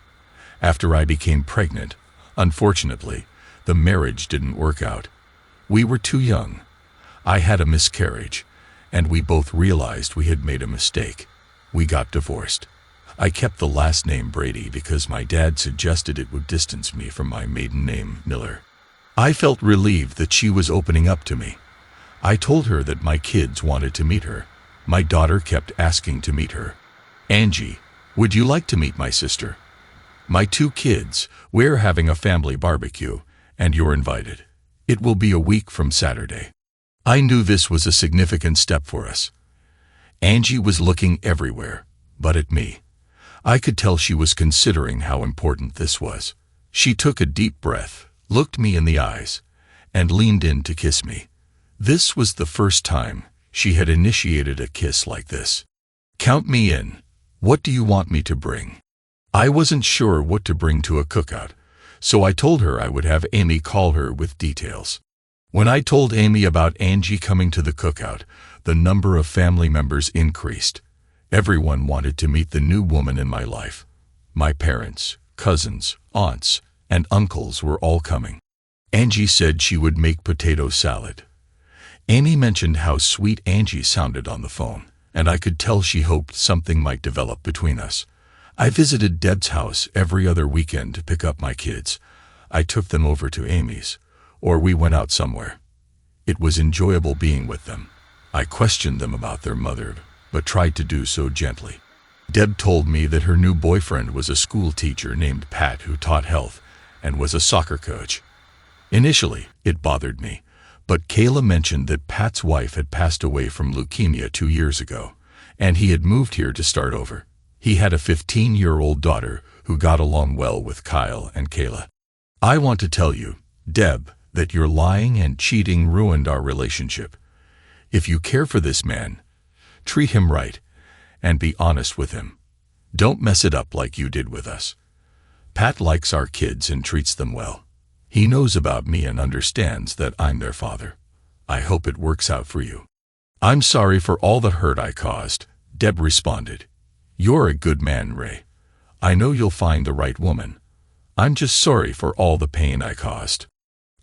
After I became pregnant, unfortunately, the marriage didn't work out. We were too young. I had a miscarriage, and we both realized we had made a mistake. We got divorced. I kept the last name Brady because my dad suggested it would distance me from my maiden name, Miller. I felt relieved that she was opening up to me. I told her that my kids wanted to meet her. My daughter kept asking to meet her. Angie, would you like to meet my sister? My 2 kids, we're having a family barbecue, and you're invited. It will be a week from Saturday. I knew this was a significant step for us. Angie was looking everywhere, but at me. I could tell she was considering how important this was. She took a deep breath, looked me in the eyes, and leaned in to kiss me. This was the first time she had initiated a kiss like this. Count me in. What do you want me to bring? I wasn't sure what to bring to a cookout, so I told her I would have Amy call her with details. When I told Amy about Angie coming to the cookout, the number of family members increased. Everyone wanted to meet the new woman in my life. My parents, cousins, aunts, and uncles were all coming. Angie said she would make potato salad. Amy mentioned how sweet Angie sounded on the phone, and I could tell she hoped something might develop between us. I visited Deb's house every other weekend to pick up my kids. I took them over to Amy's, or we went out somewhere. It was enjoyable being with them. I questioned them about their mother, but tried to do so gently. Deb told me that her new boyfriend was a school teacher named Pat who taught health and was a soccer coach. Initially, it bothered me, but Kayla mentioned that Pat's wife had passed away from leukemia 2 years ago, and he had moved here to start over. He had a 15-year-old daughter who got along well with Kyle and Kayla. I want to tell you, Deb, that your lying and cheating ruined our relationship. If you care for this man, treat him right and be honest with him. Don't mess it up like you did with us. Pat likes our kids and treats them well. He knows about me and understands that I'm their father. I hope it works out for you. I'm sorry for all the hurt I caused, Deb responded. You're a good man, Ray. I know you'll find the right woman. I'm just sorry for all the pain I caused.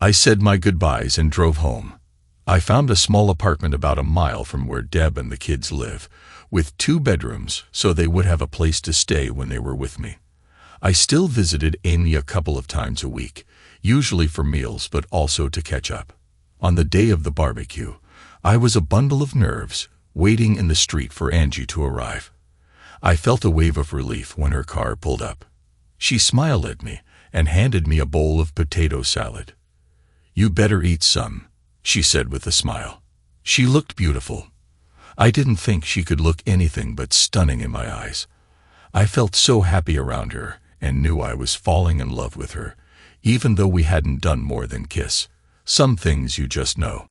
I said my goodbyes and drove home. I found a small apartment about a mile from where Deb and the kids live, with 2 bedrooms so they would have a place to stay when they were with me. I still visited Amy a couple of times a week, usually for meals but also to catch up. On the day of the barbecue, I was a bundle of nerves, waiting in the street for Angie to arrive. I felt a wave of relief when her car pulled up. She smiled at me and handed me a bowl of potato salad. You better eat some, she said with a smile. She looked beautiful. I didn't think she could look anything but stunning in my eyes. I felt so happy around her and knew I was falling in love with her, even though we hadn't done more than kiss. Some things you just know.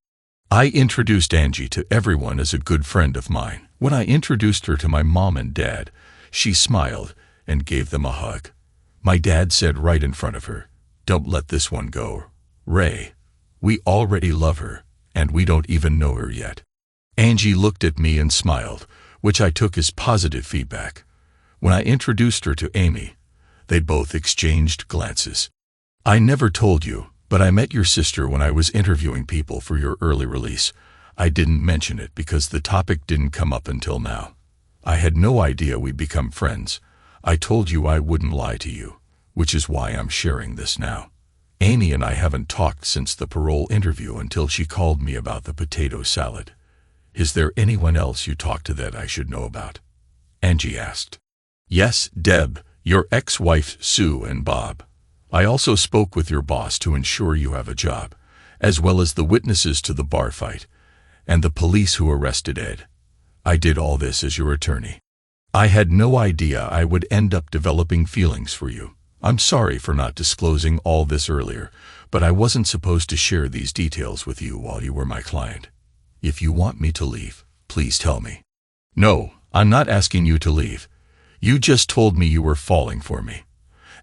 I introduced Angie to everyone as a good friend of mine. When I introduced her to my mom and dad, she smiled and gave them a hug. My dad said right in front of her, "Don't let this one go, Ray. We already love her, and we don't even know her yet." Angie looked at me and smiled, which I took as positive feedback. When I introduced her to Amy, they both exchanged glances. I never told you, but I met your sister when I was interviewing people for your early release. I didn't mention it because the topic didn't come up until now. I had no idea we'd become friends. I told you I wouldn't lie to you, which is why I'm sharing this now. Amy and I haven't talked since the Parole interview until she called me about the potato salad. Is there anyone else you talked to that I should know about? Angie asked. Yes, Deb, your ex-wife Sue and Bob. I also spoke with your boss to ensure you have a job, as well as the witnesses to the bar fight, and the police who arrested Ed. I did all this as your attorney. I had no idea I would end up developing feelings for you. I'm sorry for not disclosing all this earlier, but I wasn't supposed to share these details with you while you were my client. If you want me to leave, please tell me. No, I'm not asking you to leave. You just told me you were falling for me.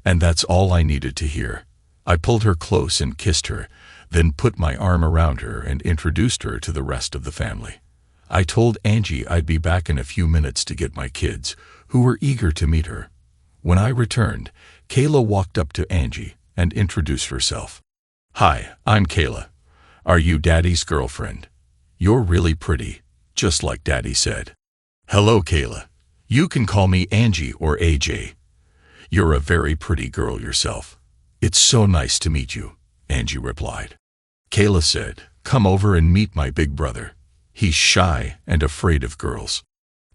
And that's all I needed to hear. I pulled her close and kissed her, then put my arm around her and introduced her to the rest of the family. I told Angie I'd be back in a few minutes to get my kids, who were eager to meet her. When I returned, Kayla walked up to Angie and introduced herself. Hi, I'm Kayla. Are you Daddy's girlfriend? You're really pretty, just like Daddy said. Hello, Kayla. You can call me Angie or AJ. You're a very pretty girl yourself. It's so nice to meet you, Angie replied. Kayla said, come over and meet my big brother. He's shy and afraid of girls.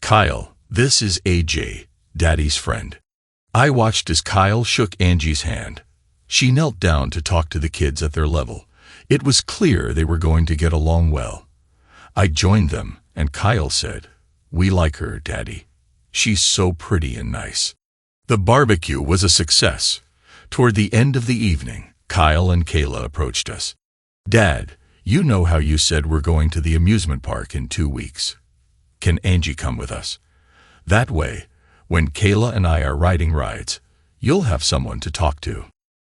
Kyle, this is AJ, Daddy's friend. I watched as Kyle shook Angie's hand. She knelt down to talk to the kids at their level. It was clear they were going to get along well. I joined them, and Kyle said, we like her, Daddy. She's so pretty and nice. The barbecue was a success. Toward the end of the evening, Kyle and Kayla approached us. Dad, you know how you said we're going to the amusement park in 2 weeks. Can Angie come with us? That way, when Kayla and I are riding rides, you'll have someone to talk to.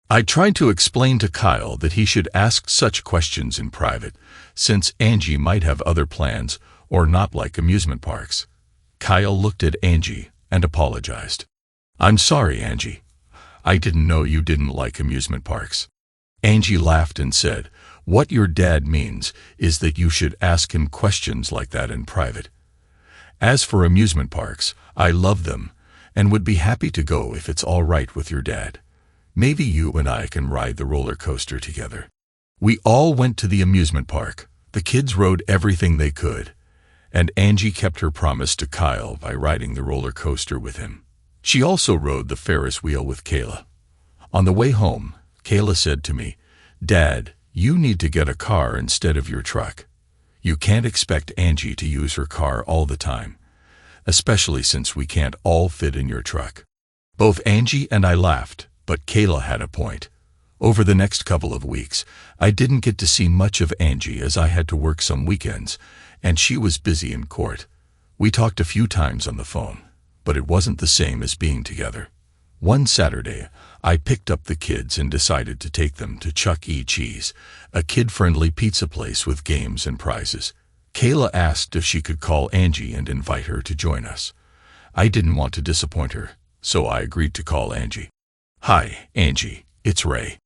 I tried to explain to Kyle that he should ask such questions in private, since Angie might have other plans or not like amusement parks. Kyle looked at Angie and apologized. I'm sorry, Angie. I didn't know you didn't like amusement parks. Angie laughed and said, what your dad means is that you should ask him questions like that in private. As for amusement parks, I love them, and would be happy to go if it's all right with your dad. Maybe you and I can ride the roller coaster together." We all went to the amusement park. The kids rode everything they could, and Angie kept her promise to Kyle by riding the roller coaster with him. She also rode the Ferris wheel with Kayla. On the way home, Kayla said to me, "Dad, you need to get a car instead of your truck. You can't expect Angie to use her car all the time, especially since we can't all fit in your truck." Both Angie and I laughed, but Kayla had a point. Over the next couple of weeks, I didn't get to see much of Angie as I had to work some weekends, and she was busy in court. We talked a few times on the phone, but it wasn't the same as being together. One Saturday, I picked up the kids and decided to take them to Chuck E. Cheese, a kid-friendly pizza place with games and prizes. Kayla asked if she could call Angie and invite her to join us. I didn't want to disappoint her, so I agreed to call Angie. "Hi, Angie, it's Ray."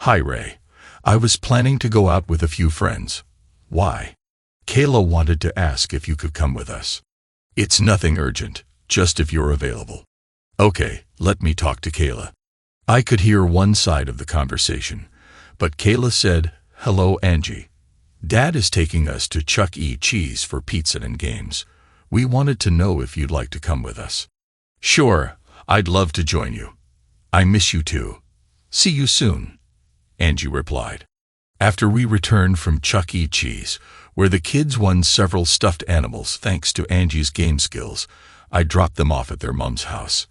"Hi, Ray. I was planning to go out with a few friends." "Why?" "Kayla wanted to ask if you could come with us." "It's nothing urgent, just if you're available." "Okay, let me talk to Kayla." I could hear one side of the conversation, but Kayla said, "Hello, Angie. Dad is taking us to Chuck E. Cheese for pizza and games. We wanted to know if you'd like to come with us." "Sure, I'd love to join you. I miss you too. See you soon," Angie replied. After we returned from Chuck E. Cheese, where the kids won several stuffed animals thanks to Angie's game skills, I dropped them off at their mom's house.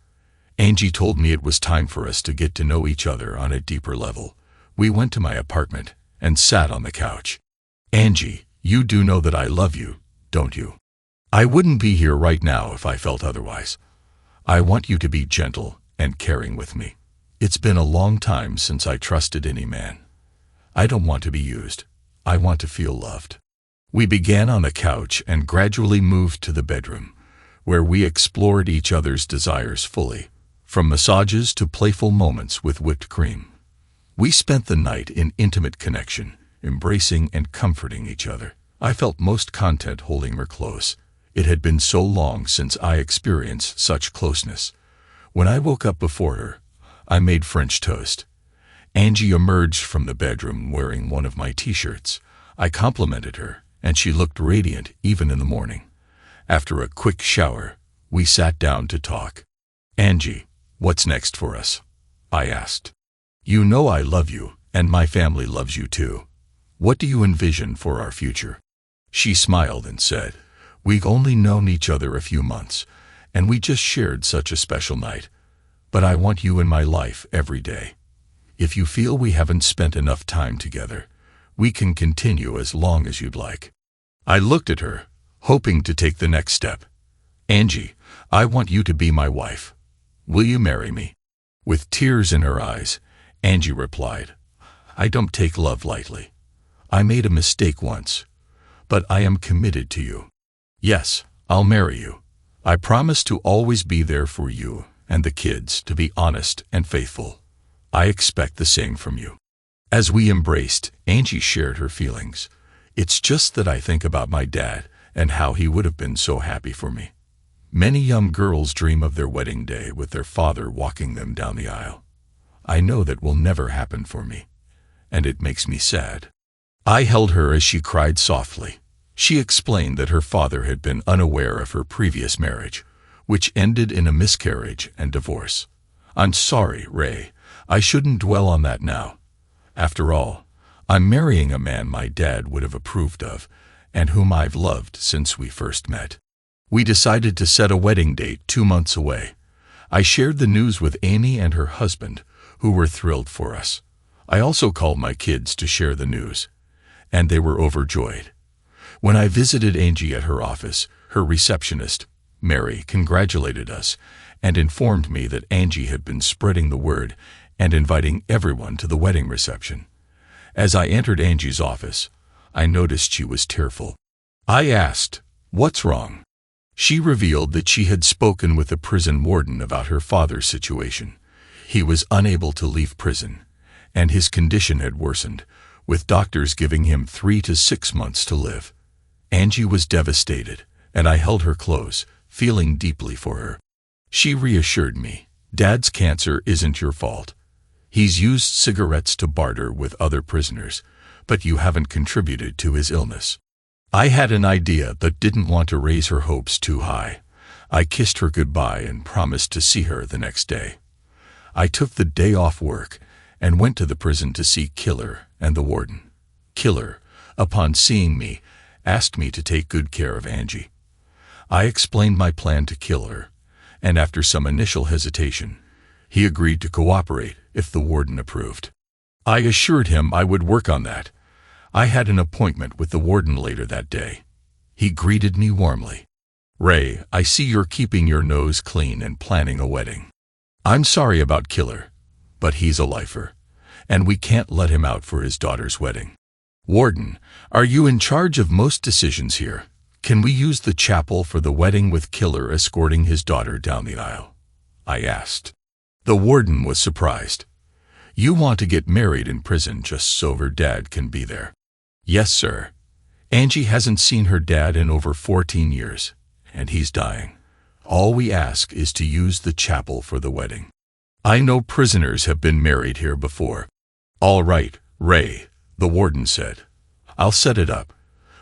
Angie told me it was time for us to get to know each other on a deeper level. We went to my apartment and sat on the couch. "Angie, you do know that I love you, don't you? I wouldn't be here right now if I felt otherwise. I want you to be gentle and caring with me. It's been a long time since I trusted any man. I don't want to be used. I want to feel loved." We began on the couch and gradually moved to the bedroom, where we explored each other's desires fully, from massages to playful moments with whipped cream. We spent the night in intimate connection, embracing and comforting each other. I felt most content holding her close. It had been so long since I experienced such closeness. When I woke up before her, I made French toast. Angie emerged from the bedroom wearing one of my t-shirts. I complimented her, and she looked radiant even in the morning. After a quick shower, we sat down to talk. "Angie, what's next for us?" I asked. "You know I love you, and my family loves you too. What do you envision for our future?" She smiled and said, "We've only known each other a few months, and we just shared such a special night. But I want you in my life every day. If you feel we haven't spent enough time together, we can continue as long as you'd like." I looked at her, hoping to take the next step. "Angie, I want you to be my wife. Will you marry me?" With tears in her eyes, Angie replied, "I don't take love lightly. I made a mistake once, but I am committed to you. Yes, I'll marry you. I promise to always be there for you and the kids, to be honest and faithful. I expect the same from you." As we embraced, Angie shared her feelings. "It's just that I think about my dad and how he would have been so happy for me. Many young girls dream of their wedding day with their father walking them down the aisle. I know that will never happen for me, and it makes me sad." I held her as she cried softly. She explained that her father had been unaware of her previous marriage, which ended in a miscarriage and divorce. "I'm sorry, Ray. I shouldn't dwell on that now. After all, I'm marrying a man my dad would have approved of, and whom I've loved since we first met." We decided to set a wedding date 2 months away. I shared the news with Amy and her husband, who were thrilled for us. I also called my kids to share the news, and they were overjoyed. When I visited Angie at her office, her receptionist, Mary, congratulated us and informed me that Angie had been spreading the word and inviting everyone to the wedding reception. As I entered Angie's office, I noticed she was tearful. I asked, "What's wrong?" She revealed that she had spoken with the prison warden about her father's situation. He was unable to leave prison, and his condition had worsened, with doctors giving him 3 to 6 months to live. Angie was devastated, and I held her close, feeling deeply for her. She reassured me. Dad's cancer isn't your fault. He's used cigarettes to barter with other prisoners, but you haven't contributed to his illness. I had an idea but didn't want to raise her hopes too high. I kissed her goodbye and promised to see her the next day. I took the day off work and went to the prison to see Killer and the warden. Killer, upon seeing me, asked me to take good care of Angie. I explained my plan to Killer, and after some initial hesitation, he agreed to cooperate if the warden approved. I assured him I would work on that. I had an appointment with the warden later that day. He greeted me warmly. "Ray, I see you're keeping your nose clean and planning a wedding. I'm sorry about Killer, but he's a lifer, and we can't let him out for his daughter's wedding. Warden, are you in charge of most decisions here? Can we use the chapel for the wedding with Killer escorting his daughter down the aisle?" I asked. The warden was surprised. "You want to get married in prison just so her dad can be there?" "Yes, sir. Angie hasn't seen her dad in over 14 years, and he's dying. All we ask is to use the chapel for the wedding. I know prisoners have been married here before." "All right, Ray," the warden said. "I'll set it up,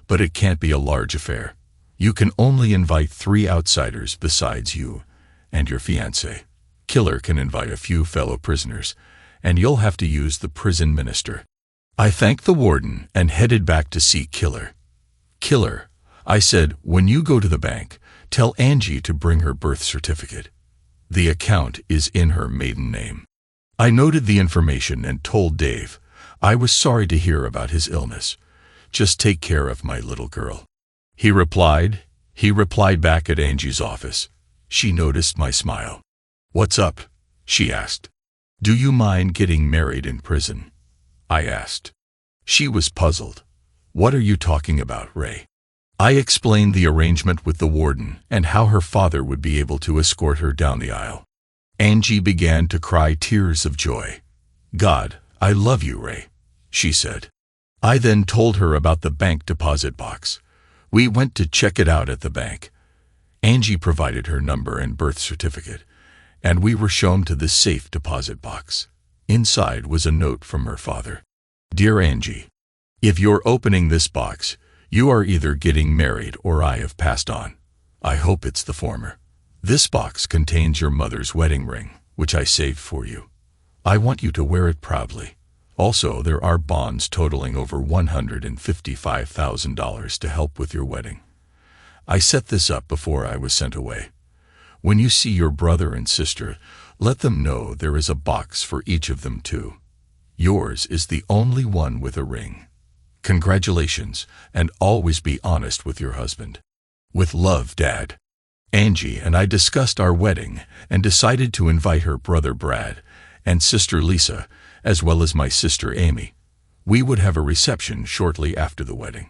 but it can't be a large affair. You can only invite 3 outsiders besides you and your fiancé. Killer can invite a few fellow prisoners, and you'll have to use the prison minister." I thanked the warden and headed back to see Killer. "Killer," I said, "when you go to the bank, tell Angie to bring her birth certificate. The account is in her maiden name." I noted the information and told Dave I was sorry to hear about his illness. "Just take care of my little girl." He replied back at Angie's office. She noticed my smile. "What's up?" she asked. "Do you mind getting married in prison?" I asked. She was puzzled. "What are you talking about, Ray?" I explained the arrangement with the warden and how her father would be able to escort her down the aisle. Angie began to cry tears of joy. "God, I love you, Ray," she said. I then told her about the bank deposit box. We went to check it out at the bank. Angie provided her number and birth certificate, and we were shown to the safe deposit box. Inside was a note from her father. "Dear Angie, if you're opening this box, you are either getting married or I have passed on. I hope it's the former. This box contains your mother's wedding ring, which I saved for you. I want you to wear it proudly. Also, there are bonds totaling over $155,000 to help with your wedding. I set this up before I was sent away. When you see your brother and sister, let them know there is a box for each of them too. Yours is the only one with a ring. Congratulations, and always be honest with your husband. With love, Dad." Angie and I discussed our wedding and decided to invite her brother Brad and sister Lisa, as well as my sister Amy. We would have a reception shortly after the wedding.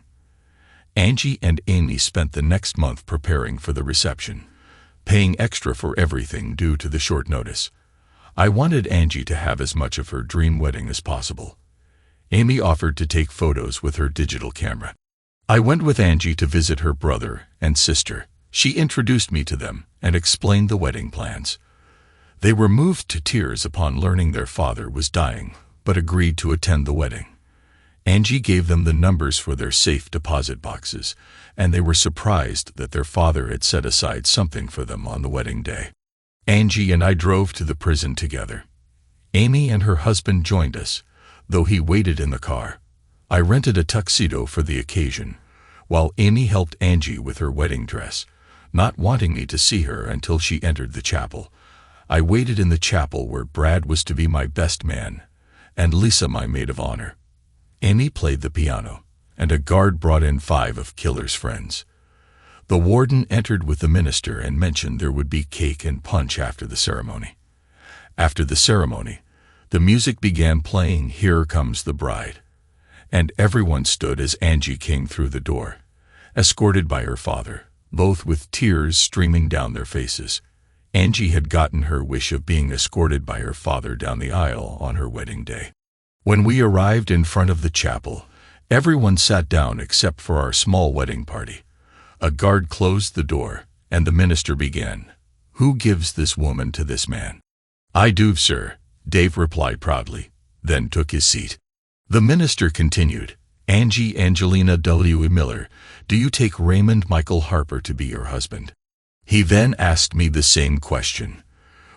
Angie and Amy spent the next month preparing for the reception, paying extra for everything due to the short notice. I wanted Angie to have as much of her dream wedding as possible. Amy offered to take photos with her digital camera. I went with Angie to visit her brother and sister. She introduced me to them and explained the wedding plans. They were moved to tears upon learning their father was dying, but agreed to attend the wedding. Angie gave them the numbers for their safe deposit boxes, and they were surprised that their father had set aside something for them on the wedding day. Angie and I drove to the prison together. Amy and her husband joined us, though he waited in the car. I rented a tuxedo for the occasion, while Amy helped Angie with her wedding dress, not wanting me to see her until she entered the chapel. I waited in the chapel where Brad was to be my best man, and Lisa my maid of honor. Amy played the piano, and a guard brought in 5 of Killer's friends. The warden entered with the minister and mentioned there would be cake and punch after the ceremony. After the ceremony, the music began playing "Here Comes the Bride," and everyone stood as Angie came through the door, escorted by her father, both with tears streaming down their faces. Angie had gotten her wish of being escorted by her father down the aisle on her wedding day. When we arrived in front of the chapel, everyone sat down except for our small wedding party. A guard closed the door, and the minister began. Who gives this woman to this man?" "I do, sir," Dave replied proudly, then took his seat. The minister continued, "Angie Angelina W. Miller, do you take Raymond Michael Harper to be your husband?" He then asked me the same question.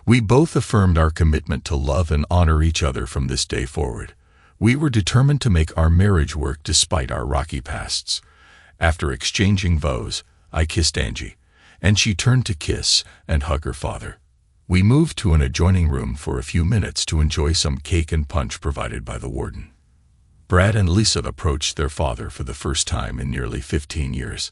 We both affirmed our commitment to love and honor each other from this day forward. We were determined to make our marriage work despite our rocky pasts. After exchanging vows, I kissed Angie, and she turned to kiss and hug her father. We moved to an adjoining room for a few minutes to enjoy some cake and punch provided by the warden. Brad and Lisa approached their father for the first time in nearly 15 years.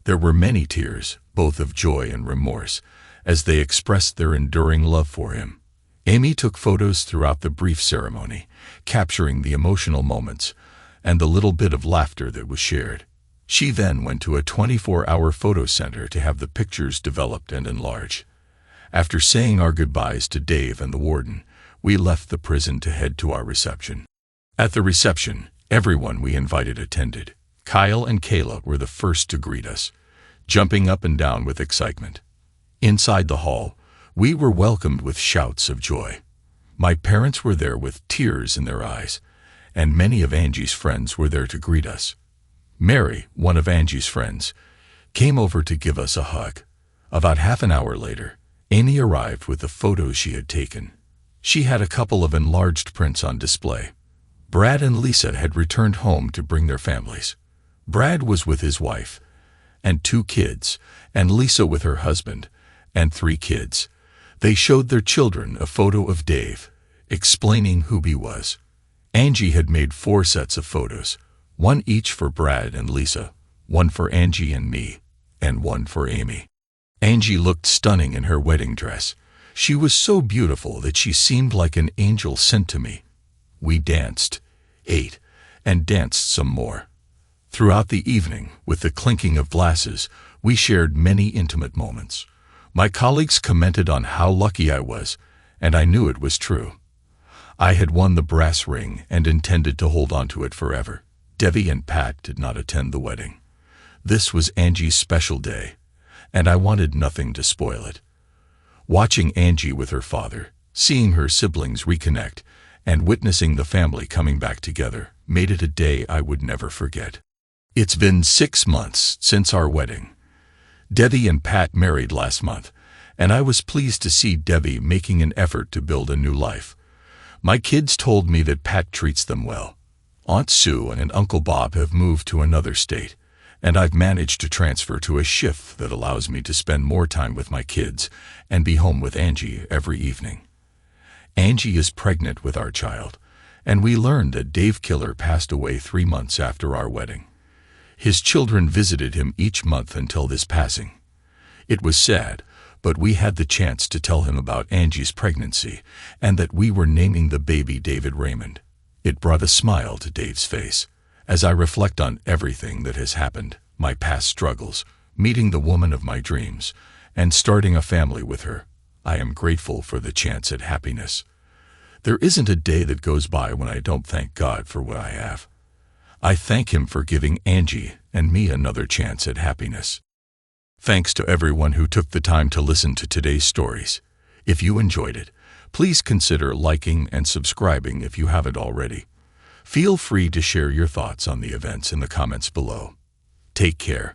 There were many tears, both of joy and remorse, as they expressed their enduring love for him. Amy took photos throughout the brief ceremony, capturing the emotional moments and the little bit of laughter that was shared. She then went to a 24-hour photo center to have the pictures developed and enlarged. After saying our goodbyes to Dave and the warden, we left the prison to head to our reception. At the reception, everyone we invited attended. Kyle and Kayla were the first to greet us, jumping up and down with excitement. Inside the hall, we were welcomed with shouts of joy. My parents were there with tears in their eyes, and many of Angie's friends were there to greet us. Mary, one of Angie's friends, came over to give us a hug. About half an hour later, Amy arrived with the photos she had taken. She had a couple of enlarged prints on display. Brad and Lisa had returned home to bring their families. Brad was with his wife and 2 kids, and Lisa with her husband and 3 kids. They showed their children a photo of Dave, explaining who he was. Angie had made 4 sets of photos, 1 each for Brad and Lisa, 1 for Angie and me, and 1 for Amy. Angie looked stunning in her wedding dress. She was so beautiful that she seemed like an angel sent to me. We danced, ate, and danced some more. Throughout the evening, with the clinking of glasses, we shared many intimate moments. My colleagues commented on how lucky I was, and I knew it was true. I had won the brass ring and intended to hold on to it forever. Debbie and Pat did not attend the wedding. This was Angie's special day, and I wanted nothing to spoil it. Watching Angie with her father, seeing her siblings reconnect, and witnessing the family coming back together made it a day I would never forget. It's been 6 months since our wedding. Debbie and Pat married last month, and I was pleased to see Debbie making an effort to build a new life. My kids told me that Pat treats them well. Aunt Sue and Uncle Bob have moved to another state, and I've managed to transfer to a shift that allows me to spend more time with my kids and be home with Angie every evening. Angie is pregnant with our child, and we learned that Dave Killer passed away 3 months after our wedding. His children visited him each month until this passing. It was sad, but we had the chance to tell him about Angie's pregnancy and that we were naming the baby David Raymond. It brought a smile to Dave's face. As I reflect on everything that has happened, my past struggles, meeting the woman of my dreams, and starting a family with her, I am grateful for the chance at happiness. There isn't a day that goes by when I don't thank God for what I have. I thank Him for giving Angie and me another chance at happiness. Thanks to everyone who took the time to listen to today's stories. If you enjoyed it, please consider liking and subscribing if you haven't already. Feel free to share your thoughts on the events in the comments below. Take care.